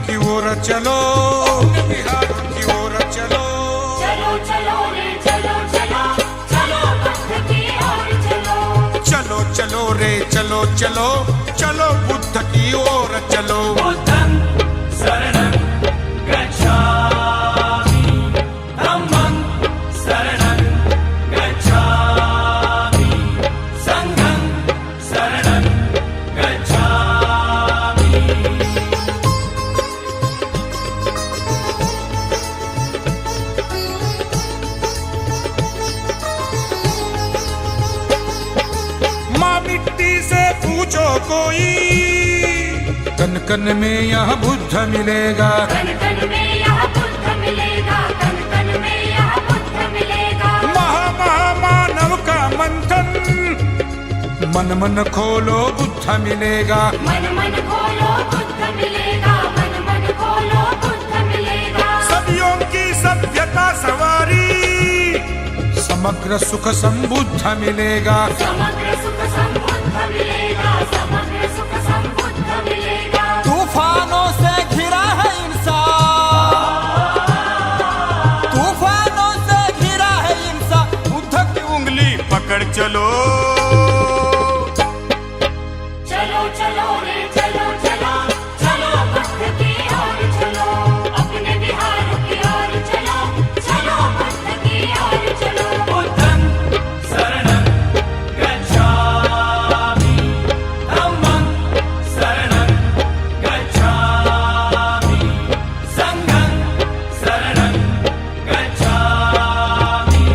की ओर चलो, अपने बिहार की ओर चलो। चलो चलो रे चलो चलो, चलो बुद्ध की ओर चलो। चलो चलो रे चलो चलो, चलो बुद्ध की ओर चलो। बुद्धं शरणं गच्छामि, धम्मं शरणं गच्छामि, संघं शरणं गच्छामि। माँ मिट्टी से पूछो कोई, कन कन में यहाँ बुद्ध मिलेगा। कन कन में यहाँ बुद्ध मिलेगा, कन कन में यहाँ बुद्ध मिलेगा। महामानव का मंथन, मन मन खोलो बुद्ध मिलेगा। मन मन खोलो बुद्ध मिलेगा, मन मन खोलो बुद्ध मिलेगा। सदियों की सभ्यता सवारी, समग्र सुख संबुद्ध मिलेगा। समग्र सुख संबुद्ध मिलेगा, समग्र सुख संबुद्ध मिलेगा। तूफानों से घिरा है इंसान, तूफानों से घिरा है इंसान, बुद्ध की उंगली पकड़ चलो। चलो चलो रे चलो चलो, चलो बुद्ध की ओर चलो। अपने बिहार की ओर चलो, चलो बुद्ध की ओर चलो। बुद्धं शरणं गच्छामि, धम्मं शरणं गच्छामि, संघं शरणं गच्छामि।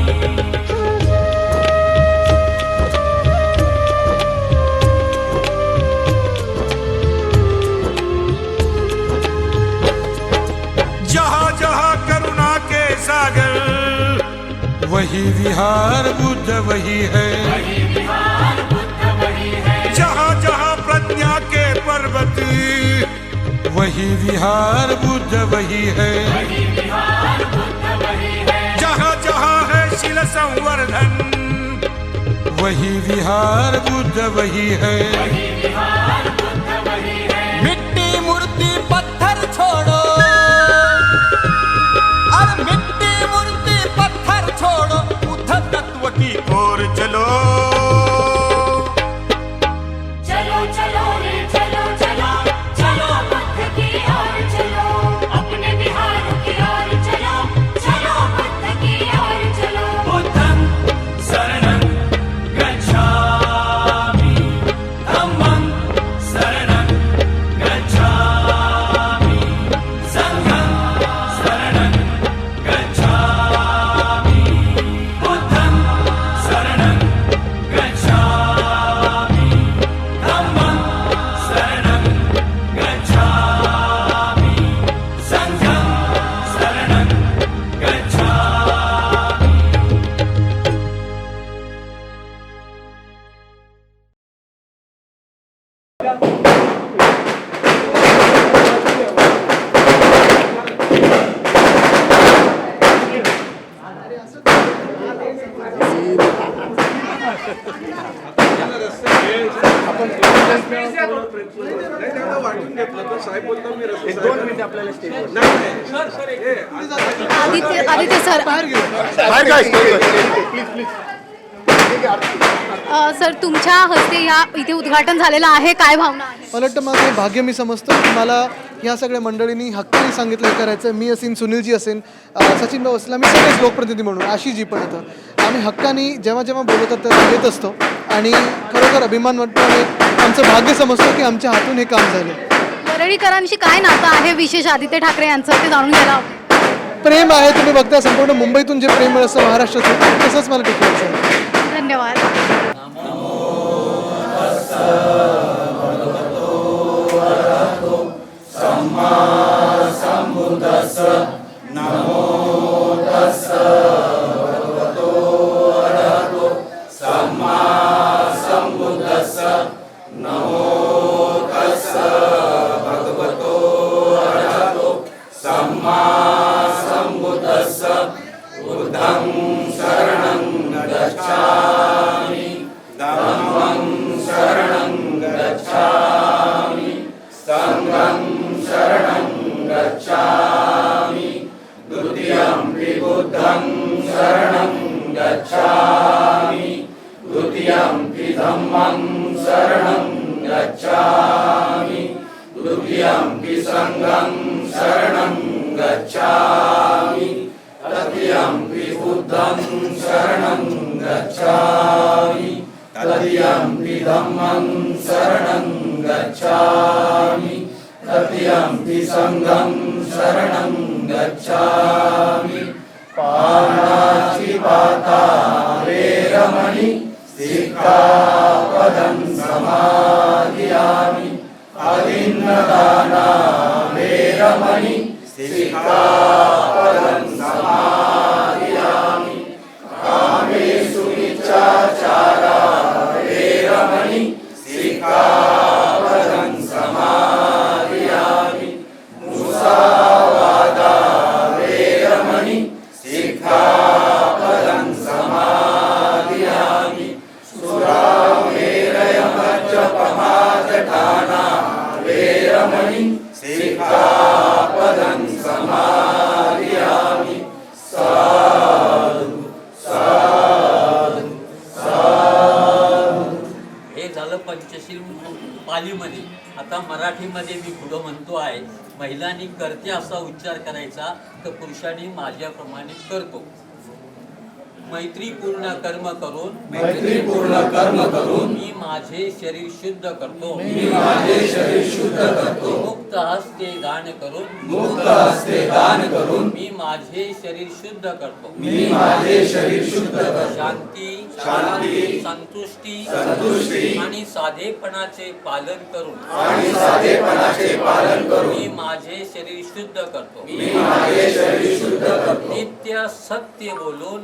जहाँ जहाँ करुणा के सागर, वही विहार बुद्ध वही है। वही विहार बुद्ध वही है। जहाँ जहाँ प्रज्ञा के पर्वत, वही विहार बुद्ध वही है। वही विहार बुद्ध वही है। जहाँ जहाँ है शील संवर्धन, वही विहार बुद्ध वही है। वही विहार बुद्ध वही है। मिट्टी मूर्ति पत्थर छोड़ो, और मिट्टी मूर्ति पत्थर छोड़ो, बुद्ध तत्व की ओर चलो। चलो चलो रे चलो चलो, चलो बुद्ध की ओर चलो। अपने बिहार की ओर चलो, चलो बुद्ध की ओर चलो। बुद्धं शरणं गच्छामि, धम्मं शरणं गच्छामि, संघं शरणं गच्छामि। बुद्धं शरणं गच्छामि, धम्मं शरणं गच्छामि, संघं शरणं गच्छामि। आदित्य सर सर तुमच्या हस्ते या इथे उद्घाटन झालेलं आहे, काय भावना आहे? मला वाटतं माझं हे भाग्य मी समजतो की मला ह्या सगळ्या मंडळींनी हक्काने सांगितलं हे करायचं. मी असेन, सुनीलजी असेन, सचिन भाऊ असेल, आम्ही सगळेच लोकप्रतिनिधी म्हणून, आशिषजी पण होतं, आम्ही हक्काने जेव्हा जेव्हा बोलवतात तेव्हा येत असतो आणि खरोखर अभिमान वाटतो आणि आमचं भाग्य समजतो की आमच्या हातून हे काम झालं. वरळीकरांशी काय नातं आहे विशेष आदित्य ठाकरे यांचं, ते जाणून घ्यायला आवडेल. प्रेम आहे, तुम्ही बघता संपूर्ण मुंबईतून जे प्रेम मिळतं महाराष्ट्रातून तसंच मला टिकवायचं आहे. धन्यवाद. शरणं धम्मं शरणं गच्छामि तृतीयंपि संघं शरणं गच्छामि पाणातिपाता वेरमणि सिक्खापदं समादियामि अदिन्नदाना वेरमणि सिक्खापदं समादियामि कामेषु मिच्छाचारा वेरमणि सिक्खापदं समादियामि मुसावादा वेरमणि सिक्खापदं समादियामि सुरामेरयमज्जपमादठाना वेरमणि सिक्खापदं समादियामि साधु साधु साधु. हे झालं पंचशील पालीमध्ये. आता मराठीमध्ये मी पुढं म्हणतो आहे, महिलांनी करते असा उच्चार करायचा तर पुरुषांनी माझ्याप्रमाणे करतो. मैत्रीपूर्ण कर्म करून मी माझे शरीर शुद्ध करतो. मुक्त हस्ते दान करून मी माझे शरीर शुद्ध करतो. शांती संतुष्टी आणि साधेपणाचे पालन करून मी माझे शरीर शुद्ध करतो. नित्य सत्य बोलून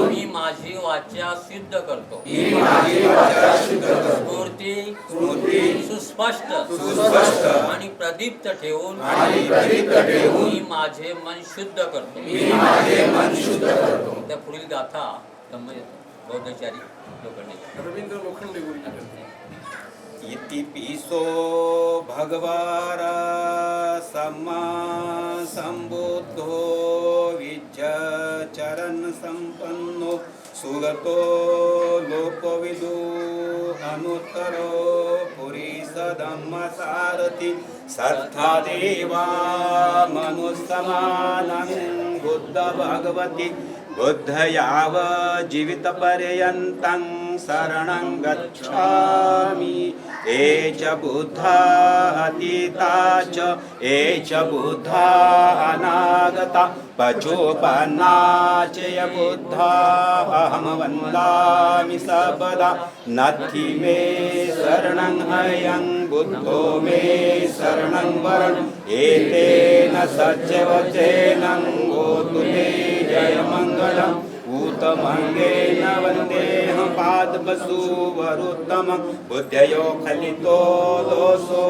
मी माझी वाचा शुद्ध करतो. स्फूर्ती सुस्पष्ट आणि प्रदीप्त ठेवून मी माझे मन शुद्ध करतो. त्या पुढील गाथा बौद्धचारी लोखंडे इति पिसो भगवारा सम्मा संबुद्धो विज्जचरण संपन्नो सुगतो लोकविदु अनुत्तरो पुरीस धम्मसारथि सत्था देवा मनुसमानं बुद्ध भगवती बुद्धयाव जीवितपर्यन्तं शरणं गच्छामि. एच बुद्धा अतीता च एच बुद्धा अनागता पचोपन्ना च य बुद्धा अहं वन्दामि सर्वदा. नत्थि मे शरणं अयं बुद्धो मे शरणं वरणं एतेन सत्यवचेन गोतु मे जयमङ्गलम्. ऊतमङ्गेन वन्देऽहं पादपशुवरुत्तमं बुद्धयो खलितो दोषो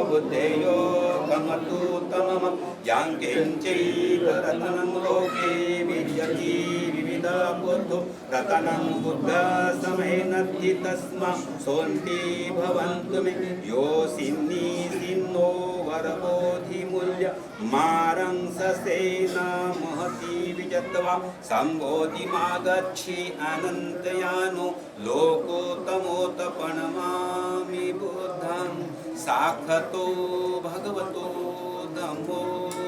बुद्धयो कमतुत्तमं. यां किञ्चिरतनं लोके विद्यति विविधबुद्धो रतनं बुद्धसमेनद्धि तस्मा सोन्ति भवन्तु मे. यो सिन्नि सिन्नो वरबोधिमूल्य मारं ससेन महति विजत्वा संबोधि मागच्छि अनन्तयानो लोकोत्तमोत्तपणमामि बुद्धं. साक्षतो भगवतो धम्मो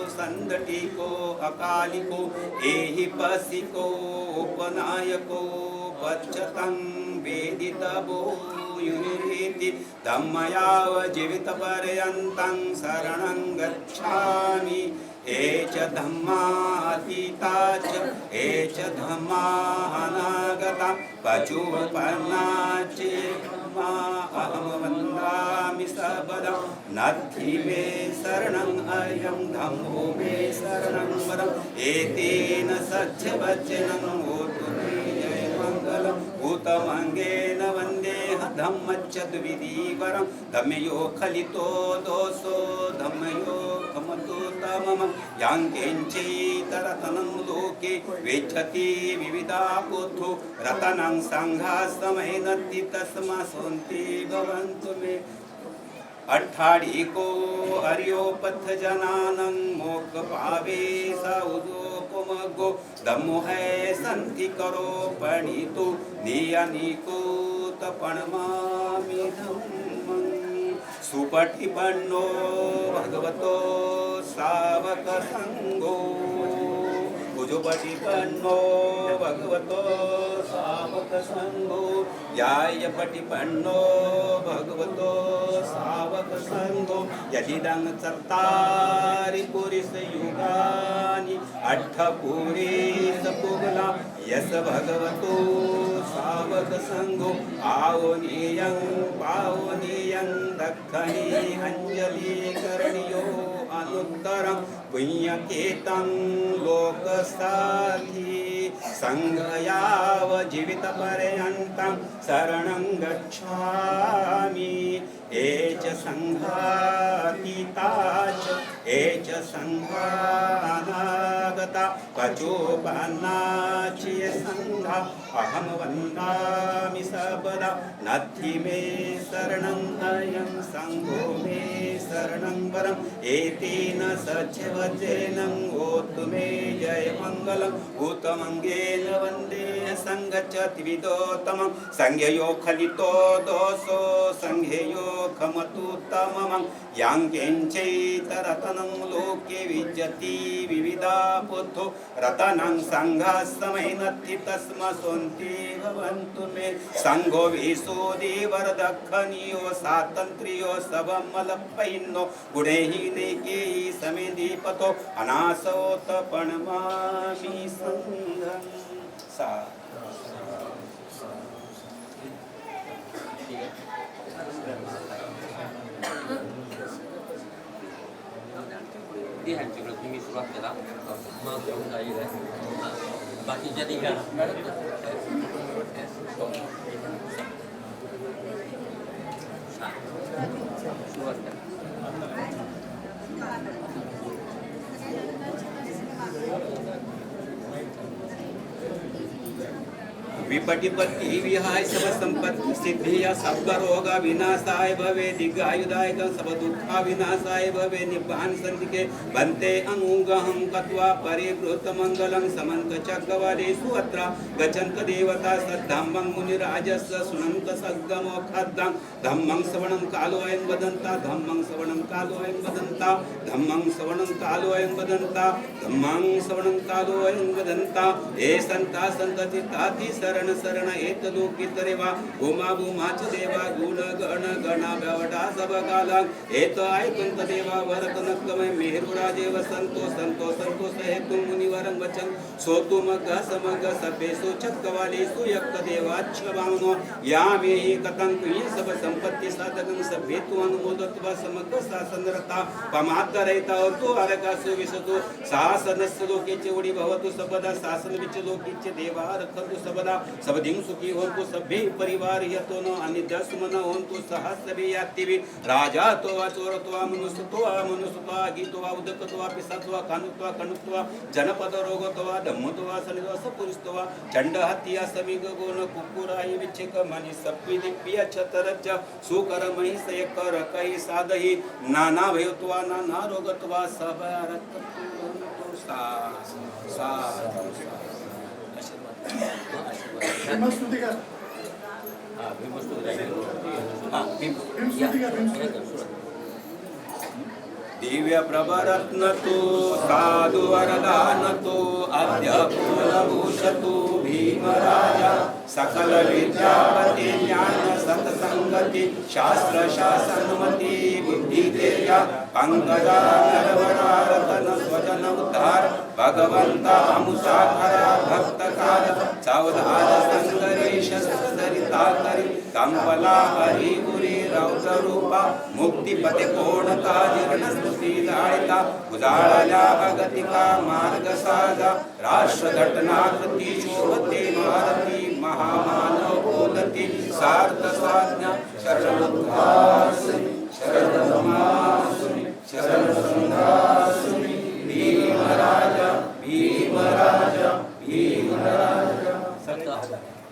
संदटिको अकालिको एहिपसिको उपनायको पच्यतं वेदितभो युनिरिति धम्मयाव जीवितपर्यन्तं शरणं गच्छामि. एच धम्मातीता च एच धम्मा अनागता पचोपन्ना च अहं वन्दामि सर्वदा. नत्थि मे शरणं अयं धम्मो मे शरणं वरम् एतेन सत्यवचनं होतु मे जयमङ्गलम्. भूतमङ्गेन वन्देह धम्मच्च द्विविधीवरं धम्मयो खलितो दोषो धम्मयो कमतुत्तमम्. यां किञ्चिदरतनं लोके वेच्छति विविधा बुद्धो रतनं सङ्घासमेनद्धि तस्मा सोन्ति भवन्तु मे. अट्ठाडिको अर्योपथ जनानं मोक्ष पावे सौदोपमगो धम्मो है संति करो पणितो नियनिको तपणमामि धम्मं. सुपठिपन्नो भगवतो सावक संगो उजुपटिपन्नो भगवतो सावक संगो यायपटिपन्नो भगवतो सावक संगो यदिदं चत्तारि पुरिस युगानि अठ्ठपुरीस पुगला यस भगवतो सावक संगो आवनीयं पावनीयं दक्षिणी अंजलि करणियो अनुत्तरं पुण्यकेतं लोकसाथी संगयाव जीवितपर्यन्तं शरणं गच्छामि एच संघातीताच एच संघानागता पचोपन्नाचि संघा अहं वन्दामि सर्वदा नद्धि मे शरणं अयं संघो मे शरणं वरम् एतेन सच्चवचेन ओतु मे जय मङ्गलम् उत्तमङ्गेन वन्दे सङ्गच्छति विदोत्तमं संज्ञयो खलितो दोषो संज्ञेयो खमतुत्तमं यां किञ्चैतरतनं लोके विद्यति विविधा पुत्रो रतनं सङ्घासमय नत्ति तस्मसोन्ति भवन्तु मे संघो विशोदेवरदखनियो स्वातन्त्र्यो सबमलपैन्नो गुणेहीनेके समेदीपतो अनासोतपणमामि संघं सा ती ह्यांच्याकडे तुम्ही सुरुवात करा मग घेऊन जाईल बाकीच्या निघा सुरुवात करा विपटिपत्ति विहाय सब संपत्ति सिद्धिया सब रोगा विनाशाय भवे दीर्घायुदाय सब दुखा विनाशाय भवे निब्बान संधिके बंते अनुगहं कत्वा परिवृत मंगलं समंत चक्रवालेषु अत्र गच्छन्त देवता सद्धम्मं मुनिराजस्य सुनन्त सद्गमो खद्दं धम्मं श्रवणं कालो अयं वदन्ता धम्मं श्रवणं कालो अयं वदन्ता धम्मं श्रवणं कालो अयं वदन्ता धम्मं श्रवणं कालो अयं वदन्ता हे संता संतचित्ताति शरण शरण एत लोकितरेवा उमा भूमाच देवा गुण गण गणा बेवटा सब काला एत ऐकंत देवा वरतनकमय मेहरुराजेव संतो संतो संतोष हेतु मुनिवरं वचन सोतु मग समग सभेसु चक्रवालेषु यक्त देवाच्छ भावनो यामे कथं कुय सब संपत्ति साधकं सभेतु अनुमोदत्वा समग्र शासनरता पमातरैता तो अरकासु विसतु शासनस्य लोकेचे उडी भवतु सबदा शासन विच लोकीचे देवा रखतु सबदा सबदिं सुखी होन्तु सभे परिवार यतो न अनिद्यस्मन होन्तु सहस्रभि यातिवि राजा तो वा चोर तो वा मनुष्य तो वा गीतो वा उदक तो वा पिशाच वा कानुत्व जनपद रोग तो वा धम्म तो वा सनिदो सपुरुष तो वा चंड हत्या समिग गोन कुकुराई विच्छेक मनि सप्पि दिप्य छतरज सुकर महिष कर कई साधहि नाना भय तो वा नाना रोग तो वा सब रक्त सा सा दिव्य प्रभरत्न तो साधु वरदान तो अद्यपूर्णभूषतु भीमराजा सकल विद्यापति ज्ञान सत्संगति शास्त्र शासनमति बुद्धि तेजा पंकजा नरवरारतन स्वजन उद्धार भगवंता अमुसाखरा भक्तकार सावधान संगरेश सरिता करी कंपला हरि गुरी रौद्र रूपा मुक्तिपते पूर्णता जीर्ण स्तुती लाळिता उजाळल्या अगतिका मार्ग साधा राष्ट्र घटना कृती शोभते भारती महामानव बोलती सार्थ साज्ञा शरणोद्धासुनी शरणधर्मासुनी शरणसंघासुनी भीमराजा भीमराजा भीमराजा.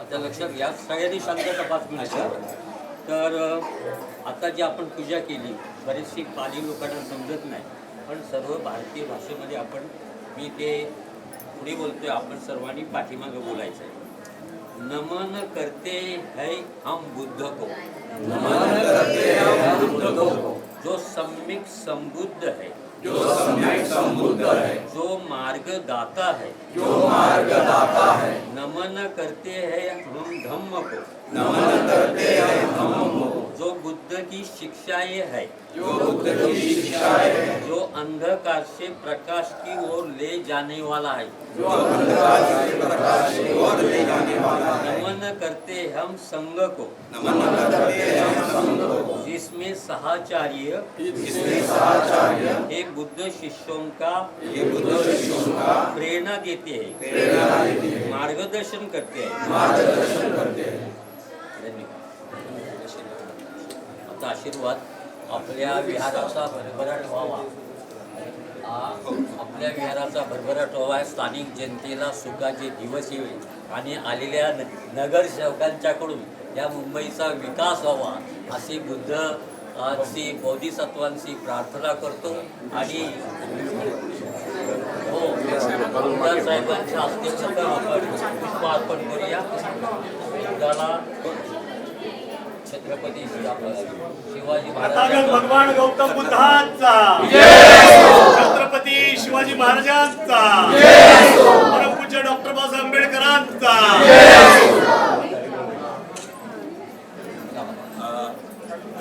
आता लक्षात घ्या सगळ्यांनी शांत तपास तर आता जी आपण पूजा केली बरीचशी पाली लोकांना समजत नाही पण सर्व भारतीय भाषेमध्ये आपण मी ते पुढे बोलतोय आपण सर्वांनी पाठीमागं बोलायचं आहे. नमन करते है हम बुद्ध को नमन करते हम बुद्ध को जो सम्यक संबुद्ध है जो सम्यक जो मार्ग दाता है नमन करते हैं हम धम्म को जो बुद्ध की शिक्षाएं है जो अंधकार से प्रकाश की ओर ले जाने वाला है नमन करते हम संघ को जिसमें सहाचार्य हे बुद्ध शिष्यों का प्रेरणा देते हैं मार्गदर्शन करते हैं आता आशीर्वाद आपल्या विहाराचा भरभराट व्हावा आपल्या विहाराचा भरभराट व्हावा स्थानिक जनतेला सुखाचे दिवस येवे आणि आलेल्या नगरसेवकांच्याकडून या मुंबईचा विकास व्हावा असे बुद्ध श्री बोधिसत्वांशी प्रार्थना करतो आणि हो आमदार साहेबांच्या हस्ते सुद्धा आपण पुष्प अर्पण करूया बुद्धाला छत्रपती शिवाजी महाराज भगवान गौतम बुद्धांचा छत्रपती शिवाजी महाराजांचा परमपूज्य डॉक्टर बाबासाहेब आंबेडकरांचा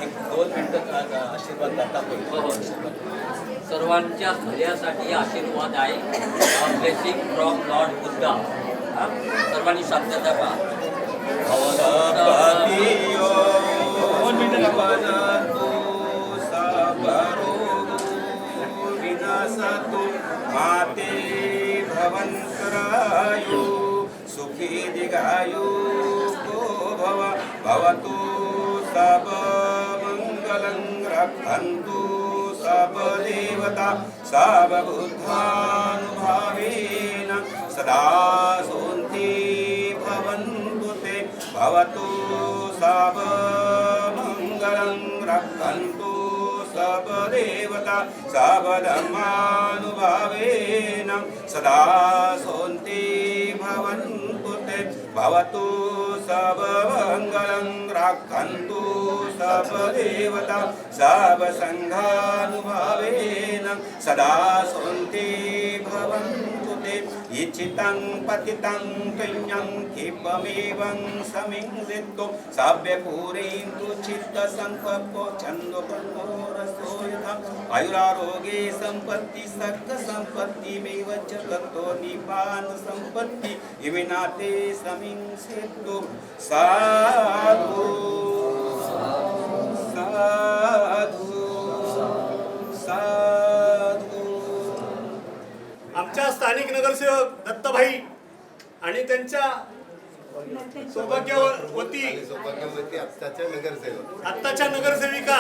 एक 2 मिनिटं आशीर्वाद दाता सर्वांच्या भल्यासाठी आशीर्वाद आहे ब्लेसिंग फ्रॉम लॉर्ड बुद्धा सर्वांनी शांतता पहा माते भवन्तरायु सुखी दीर्घायु को भवतु सब मंगलं रक्षन्तु सब देवता सब बुद्धानुभावेन सदा सोन्ति भवन्तु ते भवतु सब मंगलं रक्षन्तु सब देवता सब धर्मानुभावेन सदा सोन्ति भवन्तु ते भवतु सब मंगलं रक्षन्तु सब देवता सब संघानुभावेन सदा सोन्ति भवन्तु ते इच्छितं पतितं पुण्यं क्षिपमेवं समिंसितो सभ्यपूरयन्तु चित्तसङ्कल्पो छन्दोपन्नोरसो यथा आयुरारोग्ये सम्पत्ति सक्कसम्पत्तिमेव च ततो निपानसम्पत्ति इमिनाते समिंसितो साधु साधु साधु आमच्या स्थानिक नगरसेवक दत्तभाई आणि त्यांच्या सौभाग्यवती आत्ताच्या नगरसेविका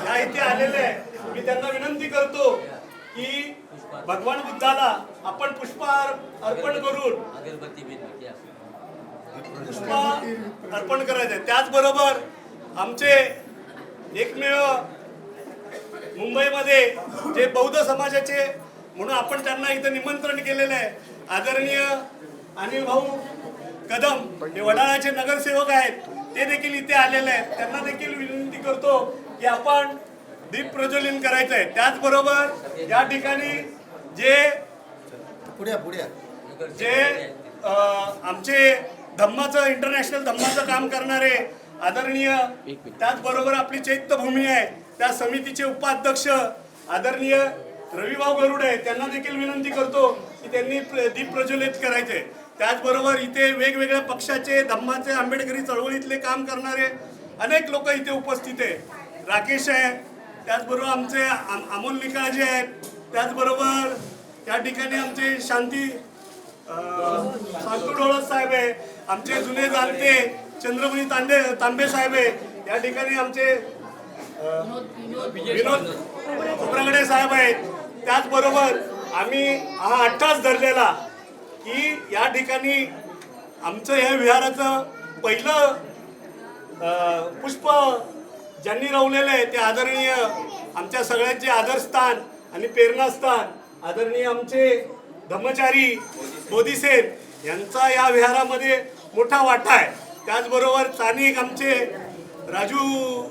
या इथे आलेल्या आहे. मी त्यांना विनंती करतो की भगवान बुद्धाला आपण पुष्प अर्पण करून पुष्प अर्पण करायचे. त्याचबरोबर आमचे एकमेव मुंबईमध्ये जे बौद्ध समाजाचे म्हणून आपण त्यांना इथं निमंत्रण केलेलं आहे आदरणीय अनिल भाऊ कदम हे वडाळ्याचे नगरसेवक आहेत ते देखील इथे आलेले आहेत. त्यांना देखील विनंती करतो की आपण दीप प्रज्वलन करायचं आहे. त्याचबरोबर या ठिकाणी जे आमचे धम्माचं इंटरनॅशनल धम्माचं काम करणारे आदरणीय त्याचबरोबर आपली चैत्यभूमी आहे त्या समितीचे उपाध्यक्ष आदरणीय रविभाऊ गरुडे त्यांना देखील विनंती करतो की त्यांनी दीप प्रज्वलित करायचे. त्याचबरोबर इथे वेगवेगळ्या पक्षाचे धम्माचे आंबेडकरी चळवळीतले काम करणारे अनेक लोक इथे उपस्थित आहे. राकेश आहे त्याचबरोबर आमचे अमोल निकाळजे आहेत. त्याचबरोबर या ठिकाणी आमचे शांती शांतू डोळस साहेब आहे. आमचे जुने जाणते चंद्रमणी तांबे साहेब आहे. या ठिकाणी आमचे विनोद खोब्रागडे साहेब आहेत. त्याचबरोबर आम्ही हा अट्टास धरलेला की या ठिकाणी आमचं या विहाराचं पहिलं पुष्प ज्यांनी रोवलेलं आहे ते आदरणीय आमच्या सगळ्यांचे आदरस्थान आणि प्रेरणास्थान आदरणीय आमचे धम्मचारी बोधिसेन यांचा या विहारामध्ये मोठा वाटा आहे. त्याचबरोबर स्थानिक आमचे राजू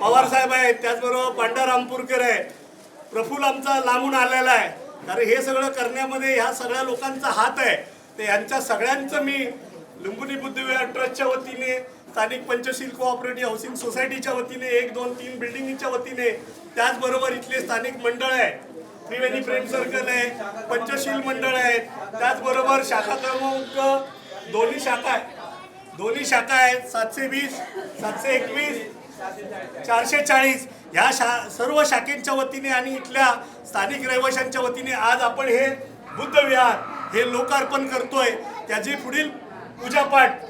पवार साहेब आहेत. त्याचबरोबर पांडा रामपूरकर आहे. प्रफुल्ल आमचा लांबून आलेला आहे, कारण हे सगळं करण्यामध्ये ह्या सगळ्या लोकांचा हात आहे. तर यांच्या सगळ्यांचं मी लुंबिनी बुद्धविहार ट्रस्टच्या वतीने, स्थानिक पंचशील कोऑपरेटिव्ह हाऊसिंग सोसायटीच्या वतीने, 1, 2, 3 बिल्डिंगच्या वतीने, त्याचबरोबर इथले स्थानिक मंडळ आहे, त्रिवेणी प्रेम सर्कल आहे, पंचशील मंडळ आहेत, त्याचबरोबर शाखा क्रमांक दोन्ही शाखा आहेत 720, 721, 440 ह्या सर्व शाखेच्या वतीने आणि इथल्या स्थानिक रहिवाशांच्या वतीने आज आपण हे बुद्ध विहार हे लोकार्पण करतोय. त्याची पुढील पूजापाठ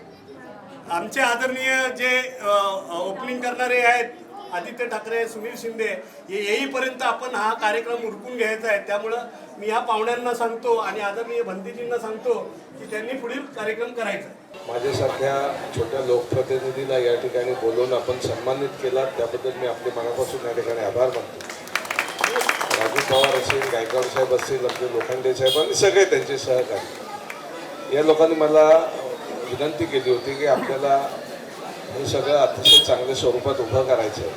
आमचे आदरणीय जे ओपनिंग करणारे आहेत आदित्य ठाकरे, सुनील शिंदे हे येईपर्यंत आपण हा कार्यक्रम उरकून घ्यायचा आहे. त्यामुळं मी ह्या पाहुण्यांना सांगतो आणि आदरणीय भंतीजींना सांगतो की त्यांनी पुढील कार्यक्रम करायचा आहे. माझ्यासारख्या छोट्या लोकप्रतिनिधीला या ठिकाणी बोलवून आपण सन्मानित केला, त्याबद्दल मी आपले मनापासून या ठिकाणी आभार मानतो. राजू पवार असेल, गायकवाड साहेब असतील, आपले लोखंडे साहेब आणि सगळे त्यांचे सहकारी, या लोकांनी मला विनंती केली होती की आपल्याला हे सगळं अतिशय चांगल्या स्वरूपात उभं करायचं आहे.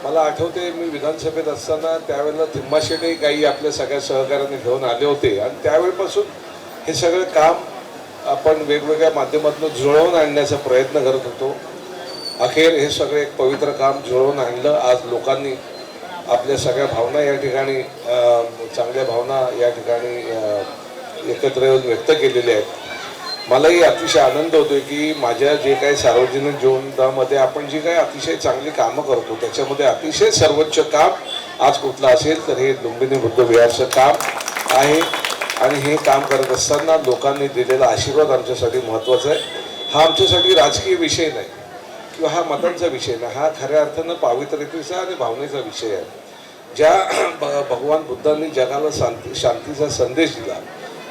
मला आठवते मी विधानसभेत असताना त्यावेळेला थिम्माशेने काही आपल्या सगळ्या सहकार्याने घेऊन आले होते आणि त्यावेळेपासून हे सगळं काम आपण वेगवेगळ्या माध्यमातून जुळवून आणण्याचा प्रयत्न करत होतो. अखेर हे सगळं एक पवित्र काम जुळवून आणलं. आज लोकांनी आपल्या सगळ्या भावना या ठिकाणी, चांगल्या भावना या ठिकाणी एकत्र येऊन व्यक्त केलेल्या आहेत. मलाही अतिशय आनंद होतो की माझ्या जे काही सार्वजनिक जीवनामध्ये आपण जी काही अतिशय चांगली कामं करतो त्याच्यामध्ये अतिशय सर्वोच्च काम आज कुठलं असेल तर हे लुंबिनी बुद्ध विहारचं काम आहे. आणि हे काम करत असताना लोकांनी दिलेला आशीर्वाद आमच्यासाठी महत्त्वाचा आहे. हा आमच्यासाठी राजकीय विषय नाही किंवा हा मतांचा विषय नाही, हा खऱ्या अर्थानं पावित्र्यतेचा आणि भावनेचा विषय आहे. ज्या भगवान बुद्धांनी जगाला शांतीचा संदेश दिला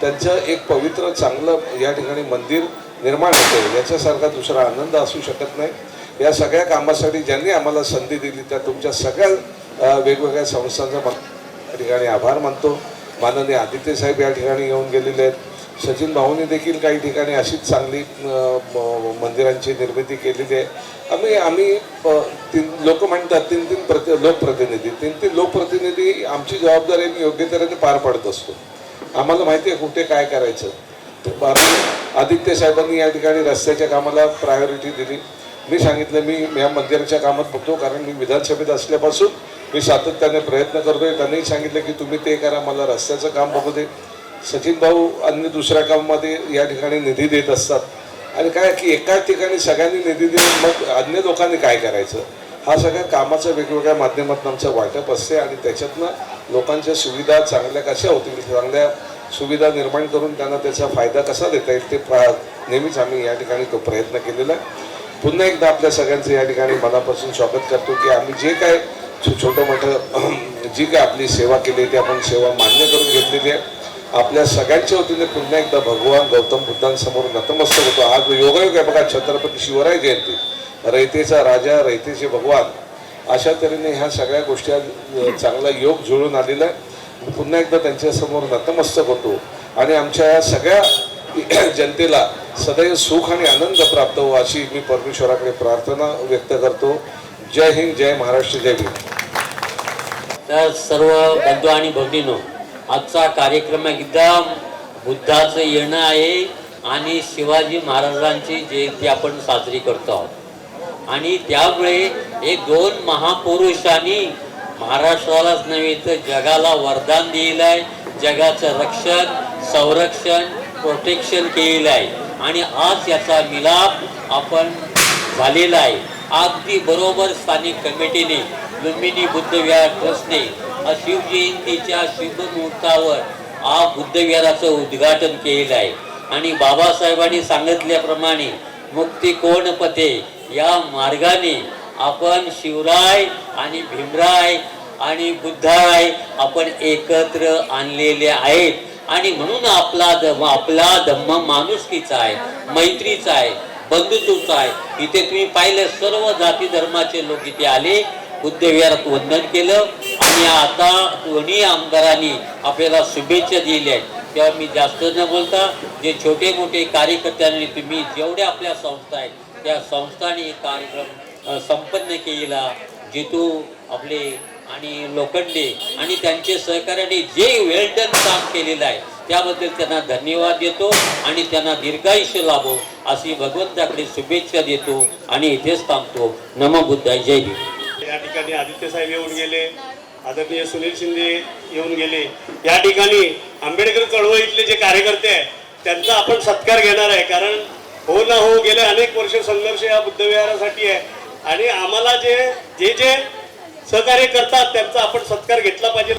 त्यांचं एक पवित्र चांगलं या ठिकाणी मंदिर निर्माण होतं, याच्यासारखा दुसरा आनंद असू शकत नाही. या सगळ्या कामासाठी ज्यांनी आम्हाला संधी दिली त्या तुमच्या सगळ्या वेगवेगळ्या संस्थांचा या ठिकाणी आभार मानतो. माननीय आदित्य साहेब या ठिकाणी येऊन गेलेले आहेत. सचिन भाऊंनी देखील काही ठिकाणी अशीच चांगली मंदिरांची निर्मिती केलेली आहे. आम्ही लोक म्हणतात तीन लोकप्रतिनिधी आमची जबाबदारी आम्ही योग्य तऱ्हेने पार पाडत असतो. आम्हाला माहिती आहे कुठे काय करायचं. आदित्य साहेबांनी या ठिकाणी रस्त्याच्या कामाला प्रायोरिटी दिली. मी सांगितलं मी या मंदिराच्या कामात बघतो, कारण मी विधानसभेत असल्यापासून मी सातत्याने प्रयत्न करतोय. त्यांनी सांगितलं की तुम्ही ते करा, मला रस्त्याचं काम बघू दे. सचिन भाऊ अन्य दुसऱ्या कामामध्ये या ठिकाणी निधी देत असतात आणि काय की एकाच ठिकाणी सगळ्यांनी निधी देऊन मग अन्य लोकांनी काय करायचं, हा सगळ्या कामाचं वेगवेगळ्या माध्यमातून आमचं वाटप असते आणि त्याच्यातनं लोकांच्या सुविधा चांगल्या कशा होतील, चांगल्या सुविधा निर्माण करून त्यांना त्याचा फायदा कसा देता येईल ते नेहमीच आम्ही या ठिकाणी तो प्रयत्न केलेला आहे. पुन्हा एकदा आपल्या सगळ्यांचं या ठिकाणी मनापासून स्वागत करतो की आम्ही जे काय छोटं मोठं जी काय आपली सेवा केली ती आपण सेवा मान्य करून घेतलेली आहे. आपल्या सगळ्यांच्या वतीने पुन्हा एकदा भगवान गौतम बुद्धांसमोर नतमस्तक होतो. आज योगायोग आहे बघा, छत्रपती शिवराय जयंती, रयतेचा राजा, रयतेचे भगवान, अशा तऱ्हेने ह्या सगळ्या गोष्टी चांगला योग जुळून आलेला आहे. पुन्हा एकदा त्यांच्यासमोर नतमस्तक होतो आणि आमच्या या सगळ्या जनतेला सदैव सुख आणि आनंद प्राप्त हो अशी मी परमेश्वराकडे प्रार्थना व्यक्त करतो. जय हिंद, जय महाराष्ट्र, जय भीम. तर सर्व बंधू आणि भगिनींनो, आजचा कार्यक्रम एकदम बुद्धाचं येणं आहे आणि शिवाजी महाराजांची जयंती आपण साजरी करतो आहोत. आणि त्यामुळे हे दोन महापुरुषांनी महाराष्ट्रालाच नव्हे तर जगाला वरदान दिलेलं आहे. जगाचं रक्षण, संरक्षण, प्रोटेक्शन केलेलं आहे आणि आज याचा मिलाप आपण झालेला आहे. अगदी बरोबर स्थानिक कमिटीने, लुंबिनी बुद्ध विहार ट्रस्टने शिवजयंतीच्या शुभमुहूर्तावर बुद्ध विहाराचं उद्घाटन केलेलं आहे. आणि बाबासाहेबांनी सांगितल्याप्रमाणे मुक्ती कोण पथे या मार्गाने आपण शिवराय आणि भीमराय आणि बुद्धराय आपण एकत्र आणलेले आहेत. आणि म्हणून आपला धम्म माणुसकीचा आहे, मैत्रीचा आहे, बंधुत्वाचा आहे. इथे तुम्ही पाहिलं सर्व जाती धर्माचे लोक इथे आले, बुद्ध विहारात वंदन केलं आणि आता दोन्ही आमदारांनी आपल्याला शुभेच्छा दिल्या आहेत. तेव्हा मी जास्त न बोलता जे छोटे मोठे कार्यकर्त्यांनी तुम्ही जेवढ्या आपल्या संस्था आहेत त्या संस्थांनी कार्यक्रम संपन्न केला. जिथून आपले आणि लोखंडे आणि त्यांचे सहकार्याने जे वेल डन काम केलेलं आहे त्याबद्दल त्यांना धन्यवाद देतो आणि त्यांना दीर्घायुष्य लाभो अशी भगवंताकडे शुभेच्छा देतो आणि इथेच थांबतो. नमो बुद्धाय. जय हिंद. या ठिकाणी आदित्य साहेब येऊन गेले, आदरणीय सुनील शिंदे येऊन गेले. या ठिकाणी आंबेडकर चळवळीतले जे कार्यकर्ते आहेत त्यांचा आपण सत्कार घेणार आहे, कारण हो ना हो गेले अनेक वर्ष संघर्ष या बुद्धविहारासाठी आहे आणि आम्हाला जे जे जे सहकार्य करतात त्यांचा आपण सत्कार घेतला पाहिजे.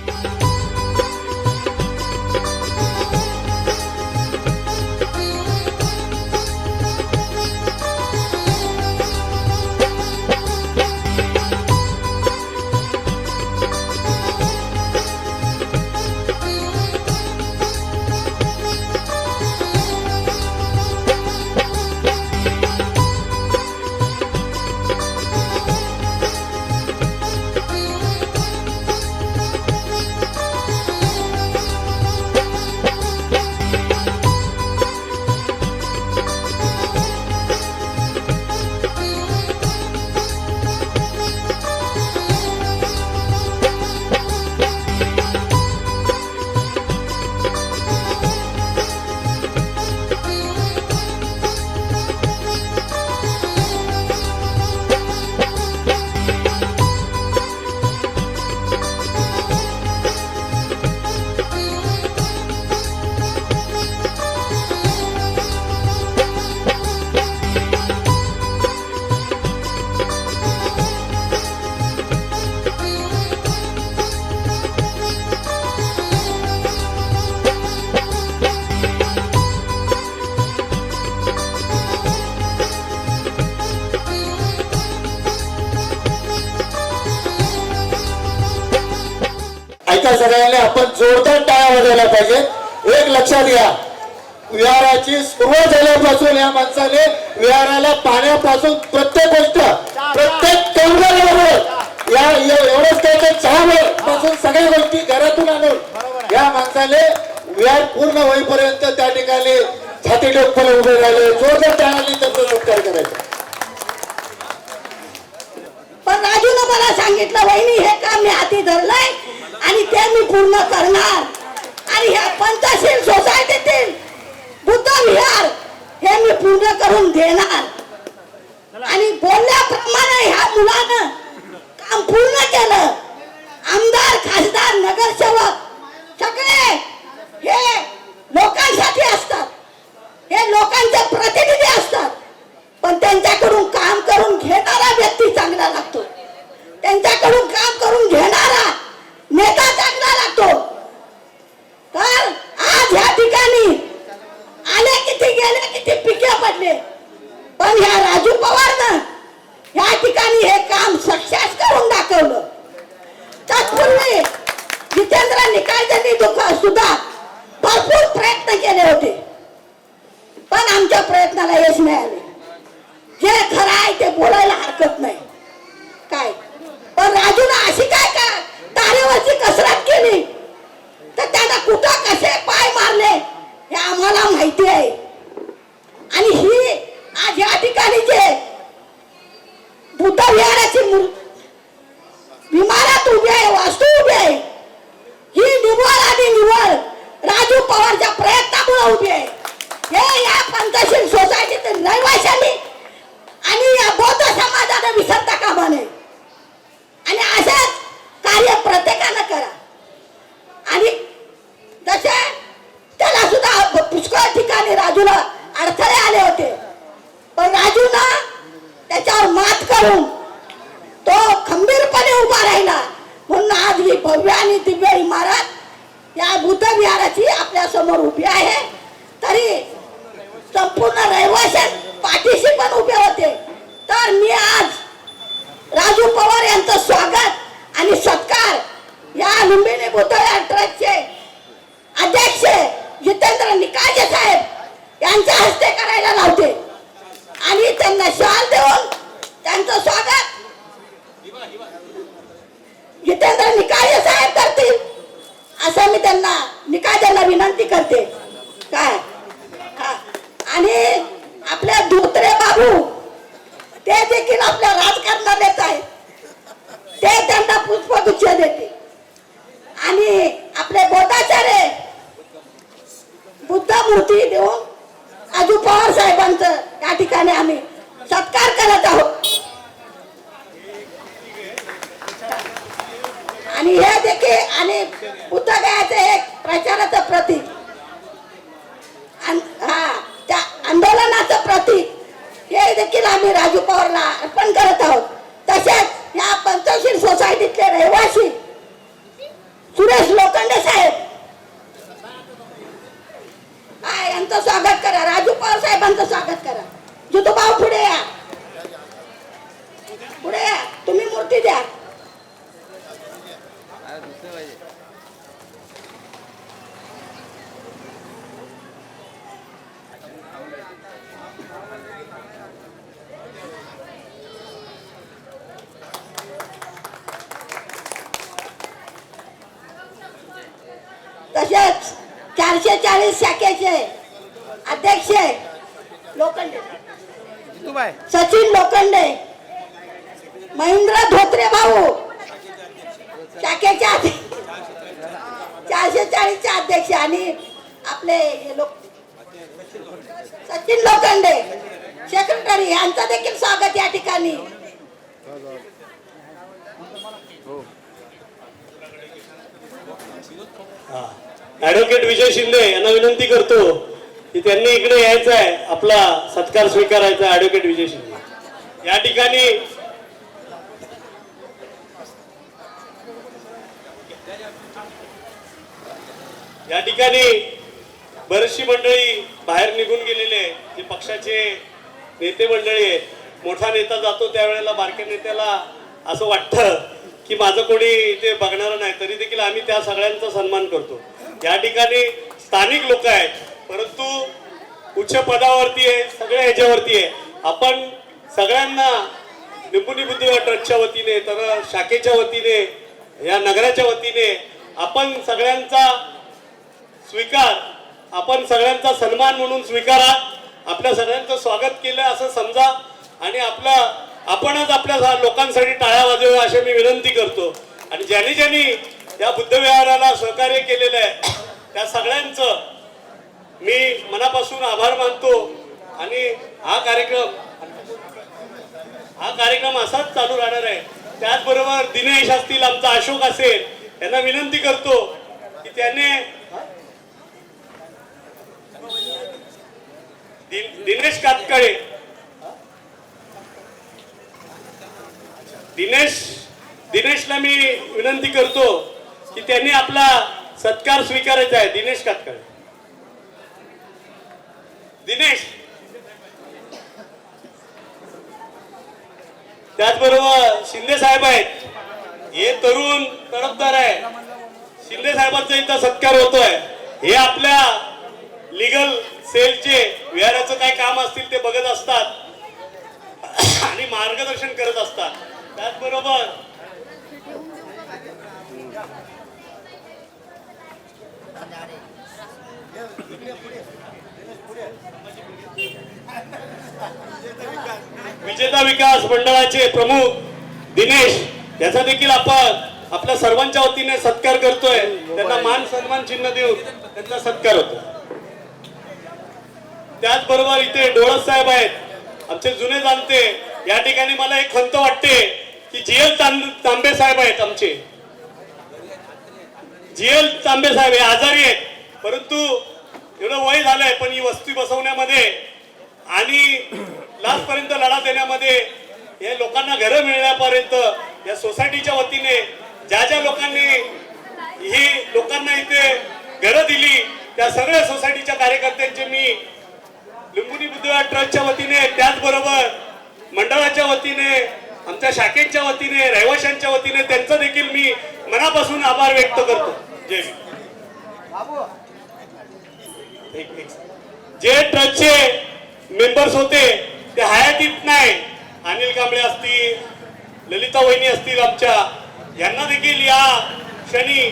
ऐका सगळ्यांनी आपण जोरदार टाळ्या वाजवायला पाहिजे. एक लक्षात घ्या, विहाराची सुरुवात झाल्यापासून या माणसाने विहाराला पाण्यापासून प्रत्येक गोष्ट प्रत्येक कामगाराबरोबर या एवढंच काय तर चहा पासून सगळ्या गोष्टी घरातून आणून या माणसाने विहार पूर्ण होईपर्यंत त्या ठिकाणी छाती ठोकपणे उभे राहिले. जोरदार टाळ्यांनी त्यांचा सत्कार करायचा. पण राजूने मला सांगितलं वहिनी हे काम मी हाती धरलंय आणि ते मी पूर्ण करणार आणि ह्या पंचशील सोसायटीतील बुद्ध विहार हे मी पूर्ण करून देणार आणि बोलल्याप्रमाणे ह्या मुलानं काम पूर्ण केलं. आमदार खासदार नगरसेवक सगळे हे लोकांसाठी असतात, हे लोकांचे प्रतिनिधी असतात, पण त्यांच्याकडून काम करून घेणारा व्यक्ती चांगला लागतो, त्यांच्याकडून काम करून घेणारा नेता चांगला लागतो. तर आज या ठिकाणी आले किती गेले किती पिके पडले, पण ह्या राजू पवारनं या ठिकाणी हे काम सक्सेस करून दाखवलं. तत्पूर्वी जितेंद्र निकाळजेंनी सुद्धा भरपूर प्रयत्न केले होते, पण आमच्या प्रयत्नाला यश नाही आले. जे खरं आहे ते बोलायला हरकत नाही काय, पण राजूने अशी काय का तारेवरची कसरत केली तर त्यांना कुठं कसे पाय मारले हे आम्हाला माहिती आहे. आणि ही आज या ठिकाणी जे बुद्धविहाराची इमारत उभी आहे, वास्तू उभी आहे, ही निवड आणि निवड राजू पवारच्या प्रयत्नामुळे उभी आहे. हे या पंचशील सोसायटीतील रहिवाशांनी आणि या बौद्ध समाजाने विसरता कामा नये आणि असेच कार्य प्रत्येकानं करा. आणि जसे त्याला सुद्धा पुष्कळ ठिकाणी राजूला अडथळे आले होते, पण राजूनं त्याच्यावर मात करून तो खंबीरपणे उभा राहिला. म्हणून आज ही भव्य आणि दिव्य इमारत या बुद्ध विहाराची आपल्या समोर उभी आहे. तरी संपूर्ण रहिवासी पाठीशी पण उभे होते. तर मी आज राजू पवार यांचं स्वागत आणि सत्कार या लुंबिनी बुद्ध विहार ट्रस्टचे अध्यक्ष जितेंद्र निकाळजे साहेब यांच्या हस्ते करायला लावते आणि त्यांना शाल देऊन त्यांचं स्वागत जितेंद्र निकाळजे साहेब करतील असं मी त्यांना निकाळजेंना विनंती करते. काय आणि आपले धोत्रे बाबू ते देखील आपल्या राजकारणात आहेत, ते त्यांना पुष्पगुच्छ देतील. मूर्ती देऊन आजू पवार साहेबांचं या ठिकाणी आम्ही सत्कार करत आहोत. आणि हे देखील आणि बुद्धगयाचं एक प्रचाराचं प्रतीक, त्या आंदोलनाचं प्रतीक हे देखील आम्ही राजू पवारला अर्पण करत आहोत. तसेच या पंचशील सोसायटीतले रहिवासी सुरेश लोखंडे साहेब यांचं स्वागत करा. राजू पवार साहेबांचं स्वागत करा. जुतूभाऊ पुढे या, पुढे या, तुम्ही मूर्ती द्या. तसेच 440 शाखेचे अध्यक्ष लोखंडे, सचिन लोखंडे, महेंद्र धोत्रे भाऊ शाखेच्या 440 चे अध्यक्ष आणि आपले सचिन लोखंडे सेक्रेटरी यांचं देखील स्वागत या ठिकाणी. ऍडव्होकेट विजय शिंदे यांना विनंती करतो की त्यांनी इकडे यायचं आहे, आपला सत्कार स्वीकारायचा आहे. ऍडव्होकेट विजय शिंदे या ठिकाणी बरीचशी मंडळी बाहेर निघून गेलेले आहे. जे पक्षाचे नेते मंडळी आहेत. मोठा नेता जातो त्यावेळेला बारक्या नेत्याला असं वाटतं की माझं कोणी इथे बघणार नाही, तरी देखील आम्ही त्या सगळ्यांचा सन्मान करतो. या ठिकाणी स्थानिक लोक आहेत, परंतु उच्च पदावरती आहे, सगळ्या ह्याच्यावरती आहे. आपण सगळ्यांना निपुणी बुद्धिबळ ट्रस्टच्या वतीने, तर शाखेच्या वतीने, या नगराच्या वतीने आपण सगळ्यांचा स्वीकार, आपण सगळ्यांचा सन्मान म्हणून स्वीकारा. आपल्या सगळ्यांचं स्वागत केलं असं समजा आणि आपणच आपल्या लोकांसाठी टाळ्या वाजवाव्या अशी मी विनंती करतो. आणि ज्यांनी ज्यांनी या बुद्धविहाराला सहकार्य केलेलं आहे त्या सगळ्यांचं मी मनापासून आभार मानतो. आणि हा कार्यक्रम असाच चालू राहणार आहे. त्याचबरोबर दिनेश असतील, आमचा अशोक असेल, यांना विनंती करतो की त्यांनी दिनेश कातकाळे, दिनेशला मी विनंती करतो की त्यांनी आपला सत्कार स्वीकारायचा आहे. दिनेश कातकाळे, दिनेश. त्याचबरोबर शिंदे साहेब आहेत, हे तरुण तडफदार आहे. शिंदे साहेबांचा इथं सत्कार होतोय. हे आपल्या लीगल सेलचे विहाराचं काय काम असतील ते बघत असतात आणि मार्गदर्शन करत असतात. त्याचबरोबर विजेता विकास मंडळाचे प्रमुख दिनेश याचा देखील आपण आपल्या सर्वांच्या वतीने सत्कार करतोय. त्यांना मान सन्मान चिन्ह देऊन त्यांचा सत्कार होतो. त्याचबरोबर इथे डोळस साहेब आहेत, आमचे जुने जाणते. या ठिकाणी मला एक खंत वाटते की जीएल तांबे साहेब आहेत, आमचे जीएल तांबे साहेब हे आजारी आहेत, परंतु एवढं वय झालंय पण ही वस्ती बसवण्यामध्ये आणि लास्टपर्यंत लढा देण्यामध्ये, या लोकांना घरं मिळण्यापर्यंत या सोसायटीच्या वतीने ज्या ज्या लोकांनी ही लोकांना इथे घरं दिली त्या सगळ्या सोसायटीच्या कार्यकर्त्यांचे मी लिंबुनी बुद्धविहार ट्रस्टच्या वतीने, त्याचबरोबर मंडळाच्या वतीने, आमच्या शाखेच्या वतीने, रहिवाशांच्या वतीने त्यांचा देखील मी मनापासून आभार व्यक्त करतो. जय भीम. जे ट्रस्टचे मेंबर्स होते ते हयातीत नाही, अनिल कांबळे असतील, ललिता वहिनी असतील आमच्या, यांना देखील या क्षणी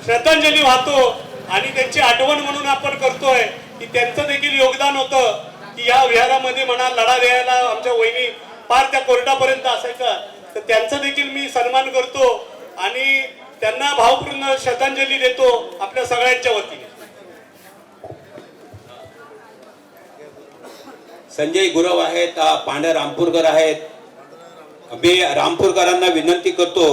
श्रद्धांजली वाहतो आणि त्यांची आठवण म्हणून आपण करतोय की त्यांचं देखील योगदान होतं की या विहारामध्ये म्हणा लढा द्यायला आमच्या वहिनी पार त्या कोर्टापर्यंत असायचा. तर त्यांचा देखील मी सन्मान करतो आणि त्यांना भावपूर्ण श्रद्धांजली देतो आपल्या सगळ्यांच्या वतीने. संजय गुरव आहेत, पांड्या रामपूरकर आहेत. मी रामपूरकरांना विनंती करतो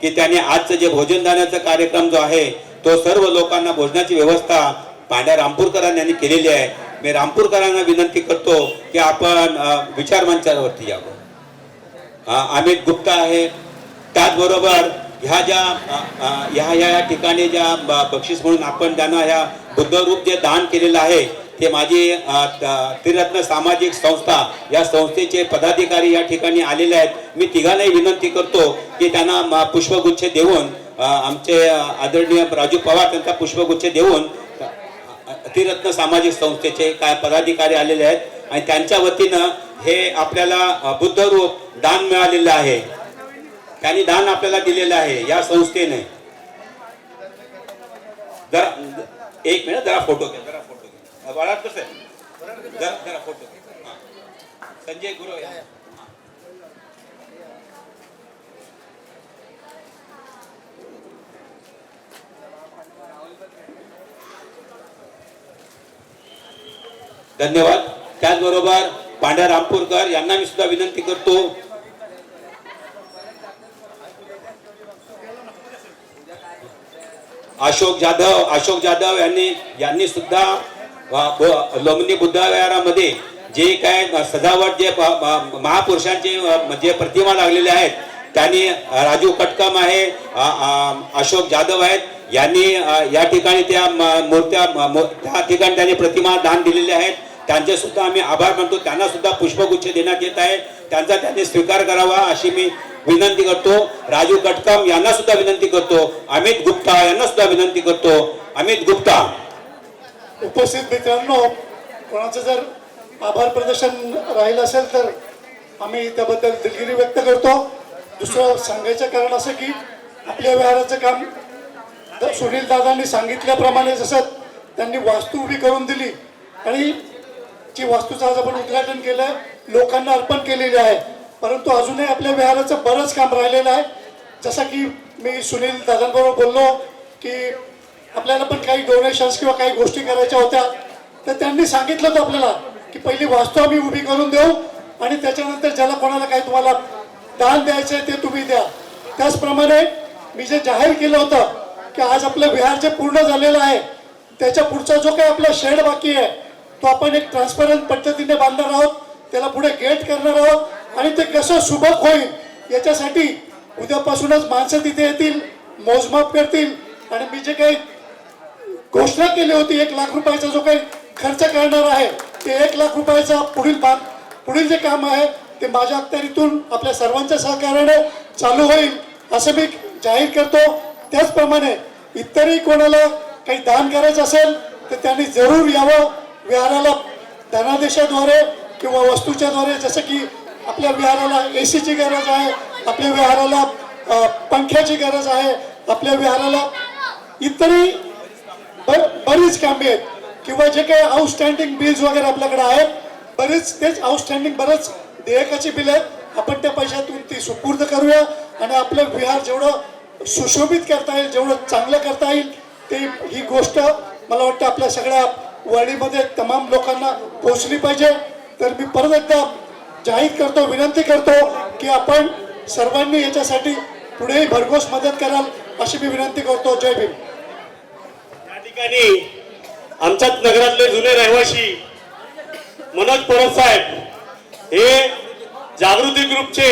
की त्यांनी आजचं जे भोजनदानाचा कार्यक्रम जो आहे तो सर्व लोकांना भोजनाची व्यवस्था पांड्या रामपूरकरांनी यांनी केलेली आहे. मी रामपूरकरांना विनंती करतो की आपण विचार मंचावरती यावं. अमित गुप्ता आहे. त्याचबरोबर ह्या ज्या ह्या ठिकाणी ज्या बक्षीस म्हणून आपण त्यांना ह्या बुद्धरूप जे दान केलेलं आहे ते माझी त्रिरत्न सामाजिक संस्था या संस्थेचे पदाधिकारी या ठिकाणी आलेले आहेत. मी तिघांनाही विनंती करतो की त्यांना पुष्पगुच्छ देऊन आमचे आदरणीय राजू पवार त्यांचा पुष्पगुच्छ देऊन त्रिरत्न सामाजिक संस्थेचे काय पदाधिकारी आलेले आहेत आणि त्यांच्या वतीनं हे आपल्याला बुद्धरूप दान मिळालेलं आहे. त्यांनी दान आपल्याला दिलेलं आहे या संस्थेने. जरा एक मिनिट जरा फोटो घ्या, जरा फोटो घ्या. बाळा कसं आहे जरा फोटो घ्या. संजय गुरव या. धन्यवाद. त्याचबरोबर पांड्या रामपूरकर यांना मी सुद्धा विनंती करतो. अशोक जाधव यांनी सुद्धा लोमणी बुद्धविहारामध्ये जे काय सजावट जे महापुरुषांचे जे प्रतिमा लागलेले आहेत त्यांनी राजू कटकम आहे, अशोक जाधव आहेत, यांनी या ठिकाणी त्या मूर्त्या त्या ठिकाणी त्यांनी प्रतिमा दान दिलेले आहेत. त्यांचे सुद्धा आम्ही आभार मानतो. त्यांना सुद्धा पुष्पगुच्छ देण्यात येत आहे. त्यांचा त्यांनी स्वीकार करावा अशी मी विनंती करतो. राजू कटकम यांना सुद्धा विनंती करतो. अमित गुप्ता यांना सुद्धा विनंती करतो. अमित गुप्ता. उपस्थित मित्रांनो, कोणाचं जर आभार प्रदर्शन राहिलं असेल तर आम्ही त्याबद्दल दिलगिरी व्यक्त करतो. दुसरं सांगायचं कारण असं की आपल्या विहाराचं काम सुनील दादांनी सांगितल्याप्रमाणे जसं त्यांनी वास्तू उभी करून दिली आणि जी वास्तूचं आज आपण उद्घाटन केलं लोकांना अर्पण केलेले आहे, परंतु अजूनही आपल्या विहाराचं बरंच काम राहिलेलं आहे. जसं की मी सुनील दादांबरोबर बोललो की आपल्याला पण काही डोनेशन्स किंवा काही गोष्टी करायच्या होत्या, तर त्यांनी सांगितलं होतं आपल्याला की पहिली वास्तू आम्ही उभी करून देऊ आणि त्याच्यानंतर ज्याला कोणाला काही तुम्हाला दान द्यायचं आहे ते तुम्ही द्या. त्याचप्रमाणे मी जे जाहीर केलं होतं की आज आपलं विहार जे पूर्ण झालेलं आहे त्याच्या पुढचा जो काही आपला शेड बाकी आहे तो आपण एक ट्रान्सपरंट पद्धतीने बांधणार आहोत. त्याला पुढे गेट करणार आहोत आणि ते कसं सुबक होईल याच्यासाठी उद्यापासूनच माणसं तिथे येतील, मोजमाप करतील आणि मी जे काही घोषणा केली होती 1 लाख रुपयाचा जो काही खर्च करणार आहे ते 1 लाख रुपयाचा पुढील जे काम आहे ते माझ्या अखत्यारीतून आपल्या सर्वांच्या सहकार्याने चालू होईल असं मी जाहीर करतो. त्याचप्रमाणे इतरही कोणाला काही दान करायचं असेल तर त्यांनी जरूर यावं. विहाराला धनादेशाद्वारे किंवा वस्तूच्या द्वारे, जसं की आपल्या विहाराला एसीची गरज आहे, आपल्या विहाराला पंख्याची गरज आहे, आपल्या विहाराला इतरही बरीच कामे आहेत किंवा जे काही आउटस्टँडिंग बिल्स वगैरे आपल्याकडे आहेत बरेच, तेच आउटस्टँडिंग बरंच देयकाची बिल आहेत, आपण त्या पैशातून ती सुपूर्द करूया आणि आपलं विहार जेवढं सुशोभित करता येईल, जेवढं चांगलं करता येईल ते ही गोष्ट मला वाटतं आपल्या सगळ्या वाडीमध्ये तमाम लोकांना पोहोचली पाहिजे. तर मी परत एकदा जाहीर करतो, विनंती करतो की आपण सर्वांनी याच्यासाठी पुढेही भरघोस मदत कराल अशी मी विनंती करतो. जय भीम. या ठिकाणी आमच्याच नगरातले जुने रहिवासी मनोज परब साहेब हे जागृती ग्रुपचे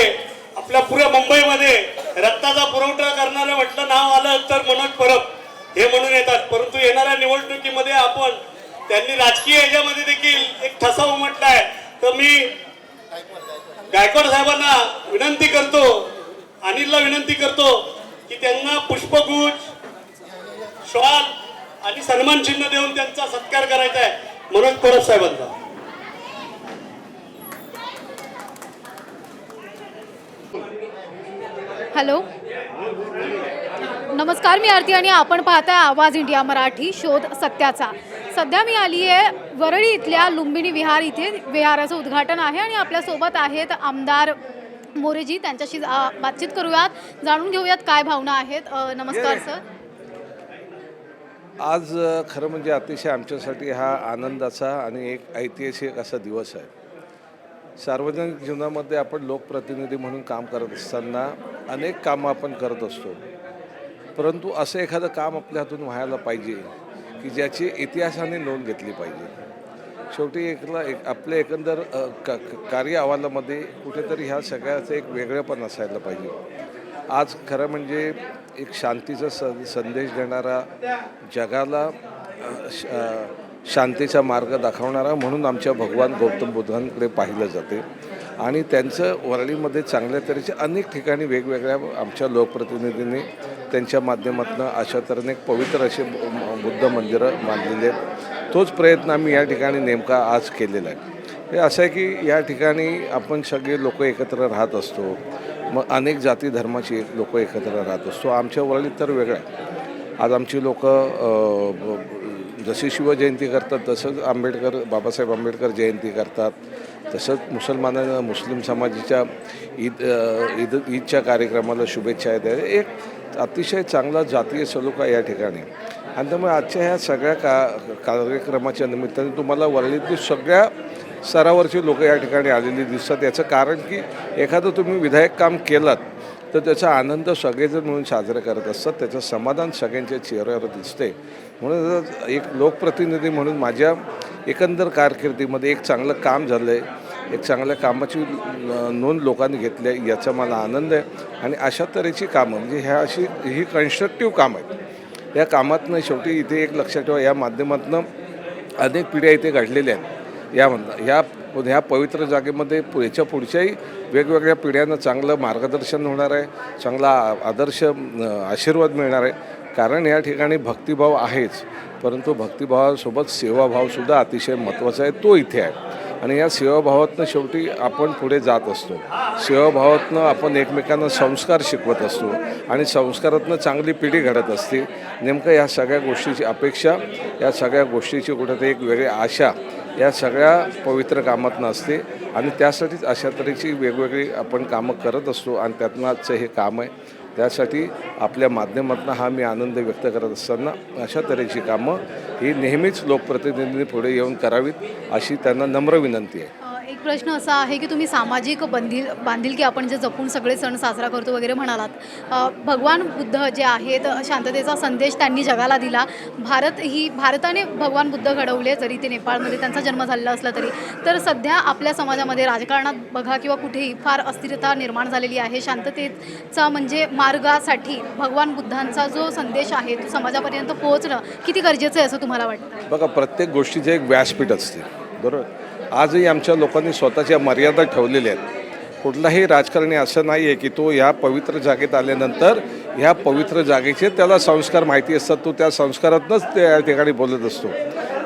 आपल्या पुऱ्या मुंबईमध्ये रक्ताचा पुरवठा करणारे म्हटलं नाव आलं तर मनोज परब हे म्हणून येतात. परंतु येणाऱ्या निवडणुकीमध्ये आपण त्यांनी राजकीय याच्यामध्ये देखील एक ठसा उमटलाय. तर मी गायकवाड साहेबांना विनंती करतो, अनिलला विनंती करतो की त्यांना पुष्पगुच्छ, शॉल आणि सन्मान चिन्ह देऊन त्यांचा सत्कार करायचा आहे मनोज परब साहेबांचा. हॅलो, नमस्कार, मी आरती आणि आपण पाहताय आवाज इंडिया मराठी, शोध सत्याचा. सध्या मी आली आहे वरळी इथल्या लुंबिनी विहार. इथे विहाराचं उद्घाटन आहे आणि आपल्यासोबत आहेत आमदार मोरेजी. त्यांच्याशी बातचीत करूयात, जाणून घेऊयात काय भावना आहेत. नमस्कार सर. आज खरं म्हणजे अतिशय आमच्यासाठी हा आनंदाचा आणि एक ऐतिहासिक असा दिवस आहे. सार्वजनिक जीवनामध्ये आपण लोकप्रतिनिधी म्हणून काम करत असताना अनेक कामं आपण करत असतो, परंतु असं एखादं काम आपल्या हातून व्हायला पाहिजे की ज्याची इतिहासाने नोंद घेतली पाहिजे. शेवटी आपल्या एकंदर कार्य अहवालामध्ये कुठेतरी ह्या सगळ्याचं एक वेगळेपण असायला पाहिजे. आज खरं म्हणजे एक शांतीचा संदेश देणारा, जगाला शांतीचा मार्ग दाखवणारा म्हणून आमच्या भगवान गौतम बुद्धांकडे पाहिलं जाते आणि त्यांचं वरळीमध्ये चांगल्या तऱ्हेचे अनेक ठिकाणी वेगवेगळ्या आमच्या लोकप्रतिनिधींनी त्यांच्या माध्यमातून अशा तऱ्हेने एक पवित्र असे बुद्ध मंदिरं बांधलेले आहेत. तोच प्रयत्न आम्ही या ठिकाणी नेमका आज केलेला आहे. हे असं आहे की या ठिकाणी आपण सगळे लोक एकत्र राहत असतो, मग अनेक जाती धर्माची लोक एकत्र राहत असतो. आमच्या वरळीत तर वेगळं आहे. आज आमची लोक जशी शिवजयंती करतात तसंच बाबासाहेब आंबेडकर जयंती करतात. तसंच मुसलमानांना मुस्लिम समाजाच्या ईदच्या कार्यक्रमाला शुभेच्छा द्या. एक अतिशय चांगला जातीय सलोखा या ठिकाणी. आणि त्यामुळे आजच्या ह्या सगळ्या कार्यक्रमाच्या निमित्ताने तुम्हाला वरळीतली सगळ्या स्तरावरची लोक या ठिकाणी आलेली दिसतात. याचं कारण की एखादं तुम्ही विधायक काम केलात तर त्याचा आनंद सगळेजण म्हणून साजरा करत असतात, त्याचं समाधान सगळ्यांच्या चेहऱ्यावर दिसते. म्हणून एक लोकप्रतिनिधी म्हणून माझ्या एकंदर कारकिर्दीमध्ये एक चांगलं काम झालं आहे, एक चांगल्या कामाची नोंद लोकांनी घेतली आहे, याचा मला आनंद आहे. आणि अशा तऱ्हेची कामं म्हणजे ही कन्स्ट्रक्टिव्ह कामं आहेत. या कामातनं शेवटी इथे एक लक्षात ठेवा, या माध्यमातून अनेक पिढ्या इथे घडलेल्या आहेत. ह्या पवित्र जागेमध्ये याच्या पुढच्याही वेगवेगळ्या पिढ्यांना चांगलं मार्गदर्शन होणार आहे, चांगला आदर्श आशीर्वाद मिळणार आहे. कारण या ठिकाणी भक्तिभाव आहेच, परंतु भक्तिभावासोबत सेवाभावसुद्धा अतिशय महत्त्वाचा आहे, तो इथे आहे. आणि या सेवाभावातनं शेवटी आपण पुढे जात असतो. सेवाभावातनं आपण एकमेकांना संस्कार शिकवत असतो आणि संस्कारातनं चांगली पिढी घडत असते. नेमकं या सगळ्या गोष्टीची अपेक्षा, या सगळ्या गोष्टीची कुठेतरी एक वेगळी आशा या सगळ्या पवित्र कामातनं असते. आणि त्यासाठीच अशा तऱ्हेची वेगवेगळी आपण कामं करत असतो आणि त्यातनं आजचं हे काम आहे. त्यासाठी आपल्या माध्यमातून हा मी आनंद व्यक्त करत असताना अशा तऱ्हेची कामं ही नेहमीच लोकप्रतिनिधींनी पुढे येऊन करावीत अशी त्यांना नम्र विनंती आहे. एक प्रश्न असा आहे की तुम्ही सामाजिक बांधिलकी आपण जे जपून सगळे सण साजरा करतो वगैरे म्हणालात. भगवान बुद्ध जे आहेत, शांततेचा संदेश त्यांनी जगाला दिला. भारताने भगवान बुद्ध घडवले, जरी ते नेपाळमध्ये त्यांचा जन्म झालेला असला तरी. तर सध्या आपल्या समाजामध्ये राजकारणात बघा किंवा कुठेही फार अस्थिरता निर्माण झालेली आहे. शांततेचा म्हणजे मार्गासाठी भगवान बुद्धांचा जो संदेश आहे तो समाजापर्यंत पोहोचणं किती गरजेचं आहे असं तुम्हाला वाटतं? बघा, प्रत्येक गोष्टीचे एक व्यासपीठ असते, बरोबर. आजही आमच्या लोकांनी स्वतःच्या मर्यादा ठेवलेल्या आहेत. कुठलाही राजकारणी असं नाही आहे की तो ह्या पवित्र जागेत आल्यानंतर ह्या पवित्र जागेचे त्याला संस्कार माहिती असतात, तो त्या संस्कारातूनच त्या ठिकाणी बोलत असतो.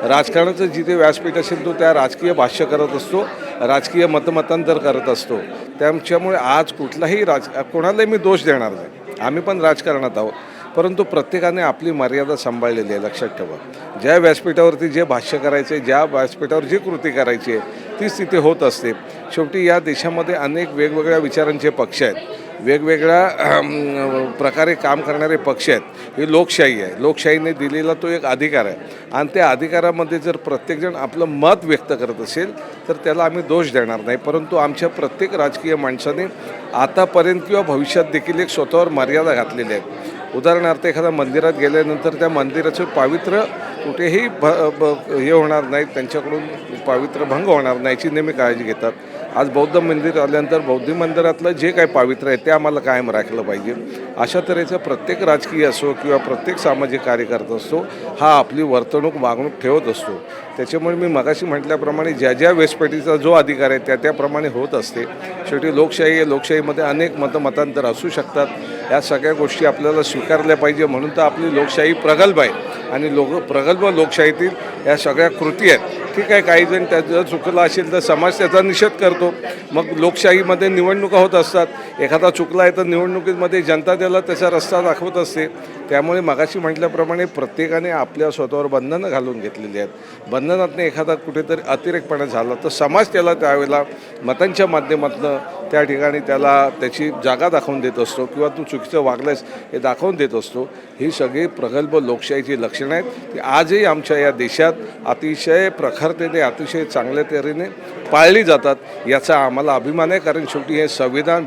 राजकारणाचं जिथे व्यासपीठ असेल तो त्या राजकीय भाष्य करत असतो, राजकीय मतमतांतर करत असतो. त्याच्यामुळे आज कुठलाही कोणालाही मी दोष देणार नाही, आम्ही पण राजकारणात आहोत, परंतु प्रत्येकाने आपली मर्यादा सांभाळलेली आहे. लक्षात ठेवा, ज्या व्यासपीठावरती जे भाष्य करायचे, ज्या व्यासपीठावर जी कृती करायची आहे तीच तिथे होत असते. शेवटी या देशामध्ये अनेक वेगवेगळ्या विचारांचे पक्ष आहेत, वेगवेगळ्या प्रकारे काम करणारे पक्ष आहेत. ही लोकशाही आहे, लोकशाहीने दिलेला तो एक अधिकार आहे. आणि त्या अधिकारामध्ये जर प्रत्येकजण आपलं मत व्यक्त करत असेल तर त्याला आम्ही दोष देणार नाही. परंतु आमच्या प्रत्येक राजकीय माणसाने आतापर्यंत किंवा भविष्यात देखील एक स्वतःवर मर्यादा घातलेल्या आहेत. उदाहरणार्थ, एखाद्या मंदिरात गेल्यानंतर त्या मंदिराचं पावित्र्य कुठेही हे होणार नाही, त्यांच्याकडून पावित्र्य भंग होणार नाही याची नेहमी काळजी घेतात. आज बौद्ध मंदिर आल्यानंतर बौद्ध मंदिरातलं जे काही पावित्र्य आहे ते आम्हाला कायम राखलं पाहिजे. अशा तऱ्हेचं प्रत्येक राजकीय असो किंवा प्रत्येक सामाजिक कार्यकर्ता असतो हा आपली वर्तणूक वागणूक ठेवत असतो. त्याच्यामुळे मी मगाशी म्हटल्याप्रमाणे ज्या ज्या व्यासपीठाचा जो अधिकार आहे त्याप्रमाणे होत असते. शेवटी लोकशाही आहे, लोकशाहीमध्ये अनेक मतमतांतर असू शकतात. या सगळ्या गोष्टी आपल्याला स्वीकारल्या पाहिजे. म्हणून तर आपली लोकशाही प्रगल्भ आहे आणि प्रगल्भ लोकशाहीतील या सगळ्या कृती आहेत. ठीक आहे, काही जण त्याचं चुकलं असेल तर समाज त्याचा निषेध करतो. मग लोकशाहीमध्ये निवडणुका होत असतात, एखादा चुकला आहे तर निवडणुकीमध्ये जनता त्याला त्याचा रस्ता दाखवत असते. त्यामुळे मगाशी म्हटल्याप्रमाणे प्रत्येकाने आपल्या स्वतःवर बंधनं घालून घेतलेली आहेत. बंधनातनं एखादा कुठेतरी अतिरेकपणा झाला तर समाज त्याला त्यावेळेला मतांच्या माध्यमातून त्या ठिकाणी त्याला त्याची जागा दाखवून देत असतो किंवा तू चुकीचं वागलंस हे दाखवून देत असतो. ही सगळी प्रगल्भ लोकशाहीची लक्षणं आहेत ती आजही आमच्या या देशात अतिशय प्रखरतेने अतिशय चांगल्या तऱ्हेने पाळली जातात. याचा आम्हाला अभिमान आहे, कारण शेवटी हे संविधान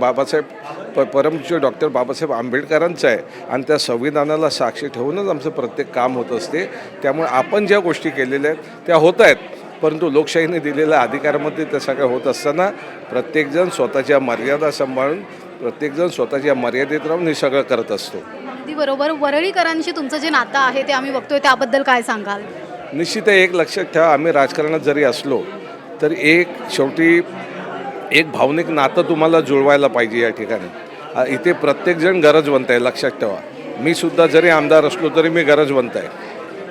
परमपूज्य डॉक्टर बाबासाहेब आंबेडकरांचं आहे आणि त्या संविधानाला साक्षी ठेवूनच आमचं प्रत्येक काम होत असते. त्यामुळे आपण ज्या गोष्टी केलेल्या आहेत त्या होत आहेत, परंतु लोकशाहीने दिलेल्या अधिकारामध्ये त्या सगळ्या होत असताना प्रत्येकजण स्वतःच्या मर्यादा सांभाळून प्रत्येकजण स्वतःच्या मर्यादेत राहून हे सगळं करत असतो. अगदी बरोबर. वरळीकरांशी तुमचं जे नातं आहे ते आम्ही बघतोय, त्याबद्दल काय सांगाल? निश्चित आहे, एक लक्षात ठेवा, आम्ही राजकारणात जरी असलो तर शेवटी एक भावनिक नातं तुम्हाला जुळवायला पाहिजे. या ठिकाणी इथे प्रत्येकजण गरजवंत आहे, लक्षात ठेवा. मी सुद्धा जरी आमदार असलो तरी मी गरजवंत आहे.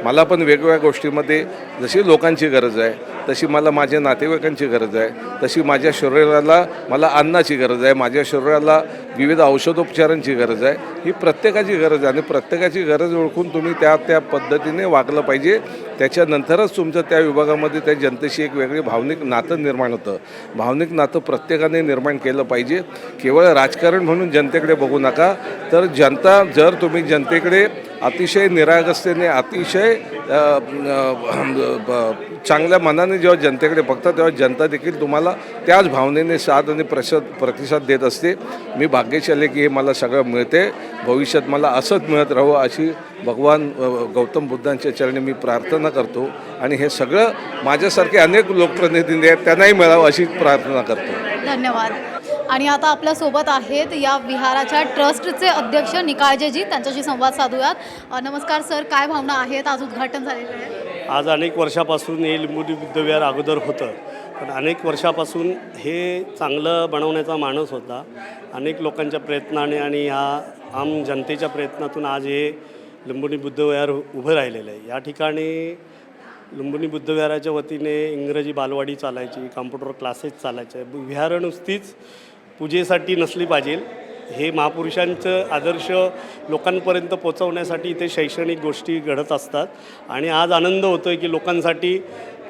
मला पण वेगवेगळ्या गोष्टीमध्ये जशी लोकांची गरज आहे तशी मला माझ्या नातेवाईकांची गरज आहे, तशी माझ्या शरीराला मला अन्नाची गरज आहे, माझ्या शरीराला विविध औषधोपचारांची गरज आहे. ही प्रत्येकाची गरज आहे आणि प्रत्येकाची गरज ओळखून तुम्ही त्या पद्धतीने वागलं पाहिजे. त्याच्यानंतरच तुमचं त्या विभागामध्ये त्या जनतेशी एक वेगळी भावनिक नातं निर्माण होतं. भावनिक नातं प्रत्येकाने निर्माण केलं पाहिजे. केवळ राजकारण म्हणून जनतेकडे बघू नका, तर जनता जर तुम्ही जनतेकडे अतिशय निरागसतेने अतिशय चांगल्या मनाने जेव्हा जनतेकडे बघता तेव्हा जनता देखील तुम्हाला त्याच भावनेने साथ आणि प्रतिसाद देत असते. मी भाग्यशाली की हे मला सगळं मिळते. भविष्यात मला असंच मिळत राहावं अशी भगवान गौतम बुद्धांच्या चरणी मी प्रार्थना करतो आणि हे सगळं माझ्यासारखे अनेक लोकप्रतिनिधी आहेत त्यांनाही मिळावं अशी प्रार्थना करतो. धन्यवाद. आणि आता आपल्यासोबत आहेत या विहाराच्या ट्रस्टचे अध्यक्ष निकाळजेजी, त्यांच्याशी संवाद साधूयात. नमस्कार सर, काय भावना आहेत? आज उद्घाटन झालेलं आहे. आज अनेक वर्षापासून हे लिंबोनी बुद्ध विहार अगोदर होतं, पण अनेक वर्षापासून हे चांगलं बनवण्याचा मानस होता. अनेक लोकांच्या प्रयत्नाने आणि ह्या आम जनतेच्या प्रयत्नातून आज हे लिंबोनी बुद्ध विहार उभं राहिलेलं आहे. या ठिकाणी लिंबोनी बुद्ध विहाराच्या वतीने इंग्रजी बालवाडी चालायची, कॉम्प्युटर क्लासेस चालायचे. विहारं नुसतीच पूजेसाठी नसली पाहिजे, हे महापुरुषांचं आदर्श लोकांपर्यंत पोचवण्यासाठी इथे शैक्षणिक गोष्टी घडत असतात. आणि आज आनंद होतो आहे की लोकांसाठी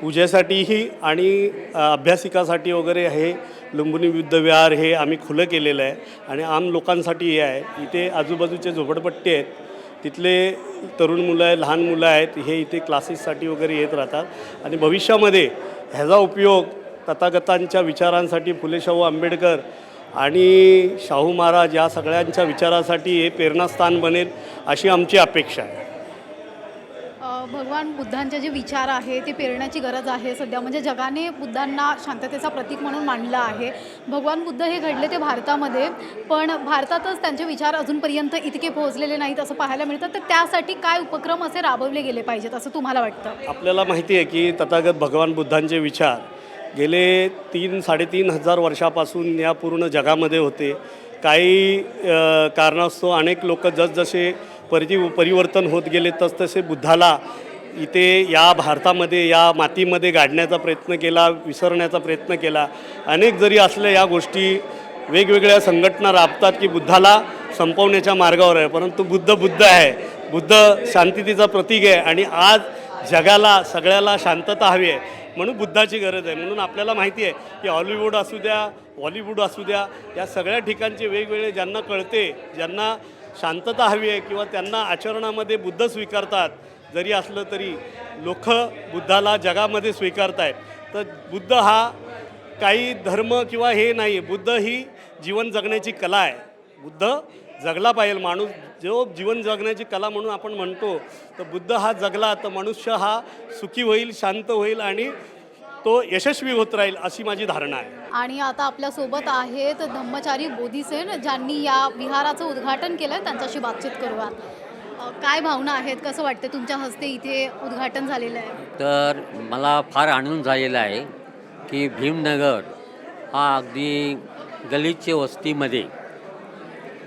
पूजेसाठीही आणि अभ्यासिकासाठी वगैरे हे लिंबोनी बुद्ध विहार हे आम्ही खुलं केलेलं आहे आणि आम लोकांसाठी हे आहे. इथे आजूबाजूचे झोपडपट्टी आहेत, तिथले तरुण मुलं आहेत, लहान मुलं आहेत, हे इथे क्लासेससाठी वगैरे येत राहतात. आणि भविष्यामध्ये ह्याचा उपयोग तथागतांच्या विचारांसाठी, फुले शाहू आंबेडकर आणि शाहू महाराज या सगळ्यांच्या विचारासाठी हे प्रेरणास्थान बनेल अशी आमची अपेक्षा आहे. भगवान बुद्धांचे जे विचार आहे ते पेरण्याची गरज आहे सध्या. म्हणजे जगाने बुद्धांना शांततेचा प्रतीक म्हणून मानलं आहे. भगवान बुद्ध हे घडले ते भारतामध्ये, पण भारतातच त्यांचे विचार अजूनपर्यंत इतके पोहोचलेले नाहीत असं पाहायला मिळतं. तर त्यासाठी काय उपक्रम असे राबवले गेले पाहिजेत असं तुम्हाला वाटतं? आपल्याला माहिती आहे की तथागत भगवान बुद्धांचे विचार गेले 3-3.5 हजार वर्षापासून या पूर्ण जगामध्ये होते. काही कारणास्तव अनेक लोक जसजसे परिवर्तन होत गेले तसतसे बुद्धाला इथे या भारतामध्ये या मातीमध्ये गाडण्याचा प्रयत्न केला, विसरण्याचा प्रयत्न केला. अनेक जरी असल्या या गोष्टी वेगवेगळ्या संघटना राबतात की बुद्धाला संपवण्याच्या मार्गावर आहे, परंतु बुद्ध आहे. बुद्ध शांततेचा प्रतीक आहे आणि आज जगाला सगळ्याला शांतता हवी आहे, म्हणून बुद्धाची गरज आहे. म्हणून आपल्याला माहिती आहे की हॉलिवूड असू द्या, बॉलिवूड असू द्या, या सगळ्या ठिकाणचे वेगवेगळे ज्यांना कळते, ज्यांना शांतता हवी आहे किंवा त्यांना आचरणामध्ये बुद्ध स्वीकारतात, जरी असलं तरी लोक बुद्धाला जगामध्ये स्वीकारत आहेत. तर बुद्ध हा काही धर्म किंवा हे नाही आहे. बुद्ध ही जीवन जगण्याची कला आहे. बुद्ध जगला पाहिजे. माणूस जो जीवन जगण्याची कला म्हणून आपण म्हणतो, तर बुद्ध हा जगला तर मनुष्य हा सुखी होईल, शांत होईल आणि तो यशस्वी होत राहील अशी माझी धारणा आहे. आणि आता आपल्यासोबत आहेत धम्मचारी बोधिसेन, ज्यांनी या विहाराचं उद्घाटन केलं आहे. त्यांच्याशी बातचीत करूयात. काय भावना आहेत? कसं वाटतं तुमच्या हस्ते इथे उद्घाटन झालेलं आहे? तर मला फार आनंद झालेला आहे की भीमनगर हा अगदी गलिच्छ वस्तीमध्ये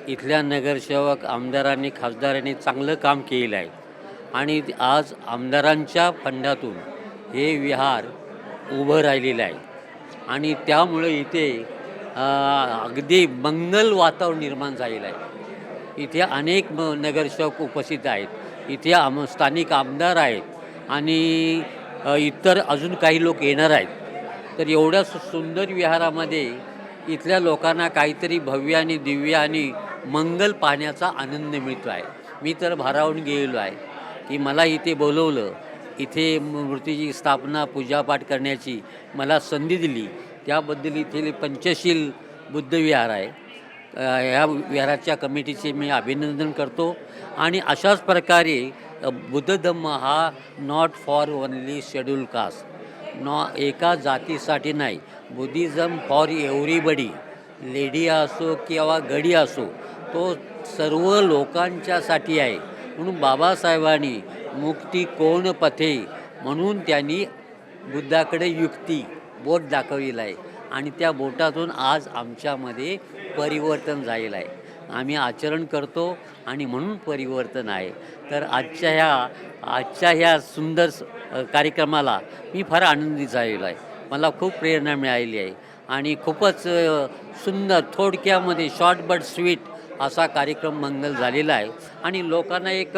इथल्या नगरसेवक, आमदारांनी, खासदारांनी चांगलं काम केलेलं आहे आणि आज आमदारांच्या फंडातून हे विहार उभं राहिलेलं आहे आणि त्यामुळे इथे अगदी मंगल वातावरण निर्माण झालेलं आहे. इथे अनेक नगरसेवक उपस्थित आहेत, इथे स्थानिक आमदार आहेत आणि इतर अजून काही लोक येणार आहेत. तर एवढ्या सुंदर विहारामध्ये इथल्या लोकांना काहीतरी भव्य आणि दिव्य आणि मंगल पाहण्याचा आनंद मिळतो आहे. मी तर भारावून गेलेलो आहे की मला इथे बोलवलं, इथे मूर्तीची स्थापना पूजापाठ करण्याची मला संधी दिली, त्याबद्दल इथे पंचशील बुद्धविहार आहे. ह्या विहाराच्या कमिटीचे मी अभिनंदन करतो. आणि अशाच प्रकारे बुद्ध धम्म हा not for only schedule caste, एका जातीसाठी नाही, बुद्धिझम फॉर एव्हरीबडी, लेडी असो किंवा गडी असो, तो सर्व लोकांच्यासाठी आहे. म्हणून बाबासाहेबांनी मुक्ती कोण पथे म्हणून त्यांनी बुद्धाकडे युक्ती बोट दाखवलेलं आहे आणि त्या बोटातून आज आमच्यामध्ये परिवर्तन झालेलं आहे. आम्ही आचरण करतो आणि म्हणून परिवर्तन आहे. तर आजच्या ह्या सुंदर कार्यक्रमाला मी फार आनंदित झालेलो आहे. मला खूप प्रेरणा मिळालेली आहे आणि खूपच सुंदर थोडक्यामध्ये शॉर्ट बट स्वीट असा कार्यक्रम मंगल झालेला आहे. आणि लोकांना एक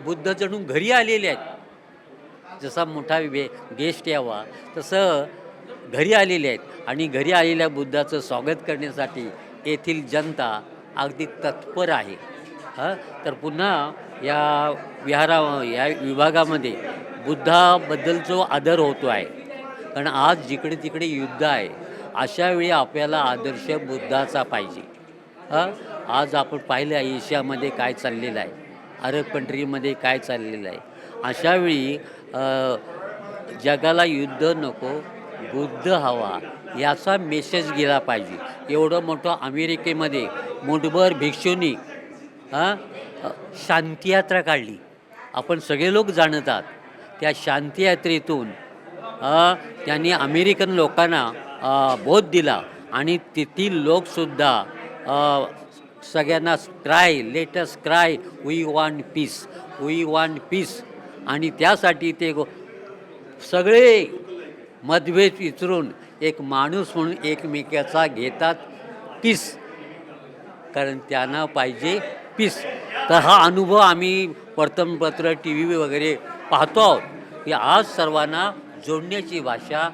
बुद्ध जणू घरी आलेले आहेत, जसा मोठा गेस्ट यावा तसं घरी आलेले आहेत आणि घरी आलेल्या बुद्धाचं स्वागत करण्यासाठी येथील जनता अगदी तत्पर आहे. तर पुन्हा या या विभागामध्ये बुद्धाबद्दल जो आदर होतो आहे, कारण आज जिकडे तिकडे युद्ध आहे, अशावेळी आपल्याला आदर्श बुद्धाचा पाहिजे. आज आपण पाहिलं एशियामध्ये काय चाललेलं आहे, अरब कंट्रीमध्ये काय चाललेलं आहे. अशावेळी जगाला युद्ध नको, बुद्ध हवा याचा मेसेज गेला पाहिजे. एवढं मोठं अमेरिकेमध्ये मुठभर भिक्षूंनी शांतीयात्रा काढली, आपण सगळे लोक जाणतात. त्या शांतीयात्रेतून त्यांनी अमेरिकन लोकांना बोध दिला आणि तेथील लोकसुद्धा सगळ्यांना cry, let's cry, we want peace, we want peace. आणि त्यासाठी ते सगळे मतभेद विसरून एक माणूस म्हणून एकमेकाचा घेतात पीस, कारण त्यांना पाहिजे पीस. तर हा अनुभव आम्ही वर्तमानपत्र, टी व्ही वगैरे पाहतो आहोत की आज सर्वांना जोडण्याची भाषा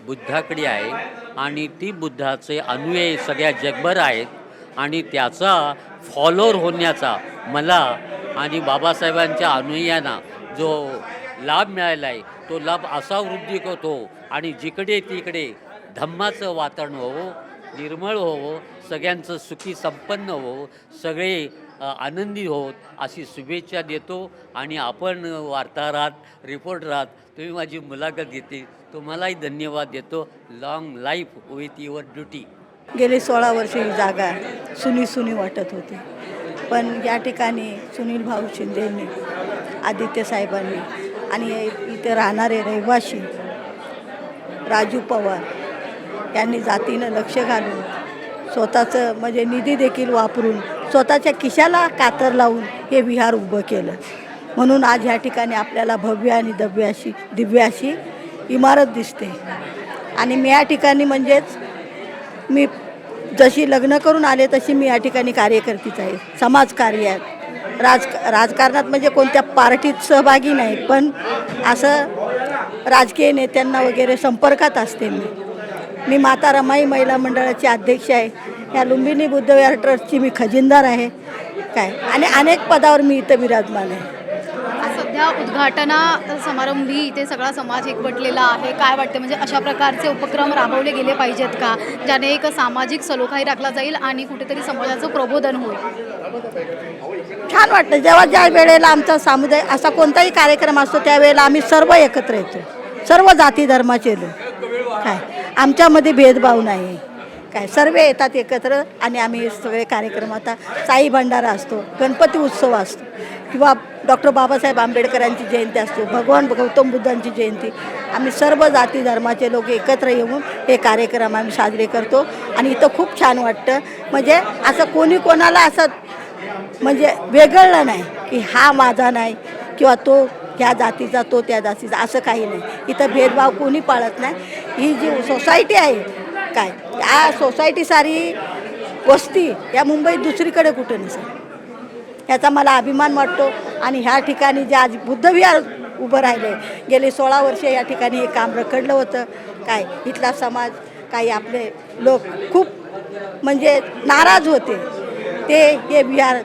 बुद्धाकडे आहे आणि ती बुद्धाचे अनुयायी सगळ्या जगभर आहेत आणि त्याचा फॉलोअर होण्याचा मला आणि बाबासाहेबांच्या अनुयायांना जो लाभ मिळाला आहे, तो लाभ असा वृद्धी होतो आणि जिकडे तिकडे धम्माचं वातावरण होवो, निर्मळ होवो, सगळ्यांचं सुखी संपन्न हो, सगळे आनंदी होत अशी शुभेच्छा देतो. आणि आपण वार्ताहर आहात, रिपोर्टर आहात, तुम्ही माझी मुलाखत घेते, तुम्हालाही धन्यवाद देतो. Long life with your duty. गेली 16 वर्ष ही जागा सुनी वाटत होती, पण या ठिकाणी सुनील भाऊ शिंदेंनी, आदित्य साहेबांनी आणि इथे राहणारे रहिवासी राजू पवार यांनी जातीनं लक्ष घालून स्वतःचं म्हणजे निधी देखील वापरून स्वतःच्या खिशाला कातर लावून हे विहार उभं केलं. म्हणून आज ह्या ठिकाणी आपल्याला भव्य आणि दिव्य अशी इमारत दिसते. आणि मी या ठिकाणी म्हणजेच मी जशी लग्न करून आले तशी मी या ठिकाणी कार्यकर्तीच आहे, समाजकार्यात, राजकारणात म्हणजे कोणत्या पार्टीत सहभागी नाही, पण असं राजकीय नेत्यांना वगैरे संपर्कात असते. मी माता रमाई महिला मंडळाची अध्यक्ष आहे. या लुंबिनी बुद्धविहार ट्रस्टची मी खजिनदार आहे आणि अनेक पदावर मी इथं विराजमान आहे. सध्या उद्घाटना समारंभी इथे सगळा समाज एकवटलेला आहे. काय वाटते, म्हणजे अशा प्रकारचे उपक्रम राबवले गेले पाहिजेत का, ज्याने एक सामाजिक सलोखाही राखला जाईल आणि कुठेतरी समाजाचं प्रबोधन होईल? छान वाटतं जेव्हा ज्या वेळेला आमचा सामुदायिक असा कोणताही कार्यक्रम असतो त्यावेळेला आम्ही सर्व एकत्र येतो, सर्व जाती धर्माचे लोक. आमच्यामध्ये भेदभाव नाही, सर्व येतात एकत्र आणि आम्ही सगळे कार्यक्रम, आता साई भंडारा असतो, गणपती उत्सव असतो किंवा डॉक्टर बाबासाहेब आंबेडकरांची जयंती असतो, भगवान गौतम बुद्धांची जयंती, आम्ही सर्व जाती धर्माचे लोक एकत्र येऊन हे कार्यक्रम आम्ही साजरे करतो. आणि इथं खूप छान वाटतं, म्हणजे असं कोणी कोणाला असं म्हणजे वेगळं नाही की हा माझा नाही किंवा तो ह्या जातीचा तो त्या जातीचा, असं काही नाही. इथं भेदभाव कोणी पाळत नाही. ही जी सोसायटी आहे या सोसायटी सारी वस्ती या मुंबईत दुसरीकडे कुठं नसेल, याचा मला अभिमान वाटतो. आणि ह्या ठिकाणी जे आज बुद्धविहार उभं राहिले, गेले 16 वर्षे या ठिकाणी हे काम रखडलं होतं. इथला समाज, काही आपले लोक खूप म्हणजे नाराज होते ते हे विहार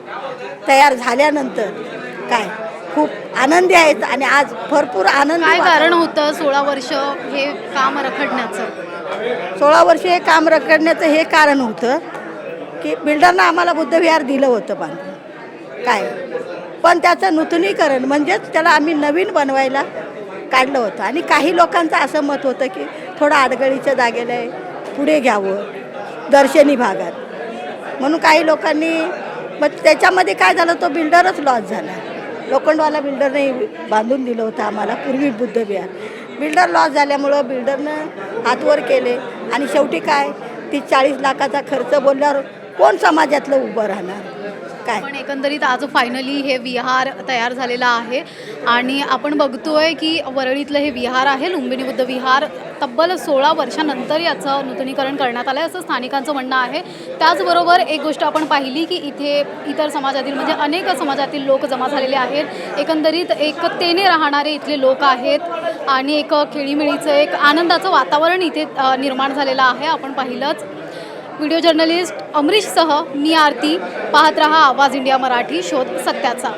तयार झाल्यानंतर काय खूप आनंदी आहेत आणि आज भरपूर आनंद. काय कारण होतं 16 वर्ष हे काम रखडण्याचं? 16 वर्ष हे काम रखडण्याचं हे कारण होतं की बिल्डरनं आम्हाला बुद्धविहार दिलं होतं बांधून काय, पण त्याचं नूतनीकरण म्हणजेच त्याला आम्ही नवीन बनवायला काढलं होतं आणि काही लोकांचं असं मत होतं की थोडं आडगळीच्या जागेला पुढे घ्यावं दर्शनी भागात, म्हणून काही लोकांनी मग त्याच्यामध्ये काय झालं, तो बिल्डरच लॉस झाला. लोखंडवाला बिल्डरने बांधून दिलं होतं आम्हाला पूर्वी बुद्धविहार. बिल्डर लॉस झाल्यामुळं बिल्डरनं हातवर केले आणि शेवटी काय 30-40 लाखाचा खर्च बोलल्यावर कोण समाजातलं उभं राहणार काय. पण एकंदरीत आज फायनली हे विहार तयार झालेलं आहे आणि आपण बघतोय की वरळीतलं हे विहार आहे लुंबिनी बुद्ध विहार. तब्बल 16 वर्षानंतर याचं नूतनीकरण करण्यात आलं आहे असं स्थानिकांचं म्हणणं आहे. त्याचबरोबर एक गोष्ट आपण पाहिली की इथे इतर समाजातील म्हणजे अनेक समाजातील लोक जमा झालेले आहेत. एकंदरीत एकतेने राहणारे इथले लोक आहेत आणि एक खेळीमेळीचं एक आनंदाचं वातावरण इथे निर्माण झालेलं आहे. आपण पाहिलंच. व्हिडिओ जर्नलिस्ट अमरीशसह मी आरती. पाहत रहा आवाज इंडिया मराठी, शोध सत्याचा.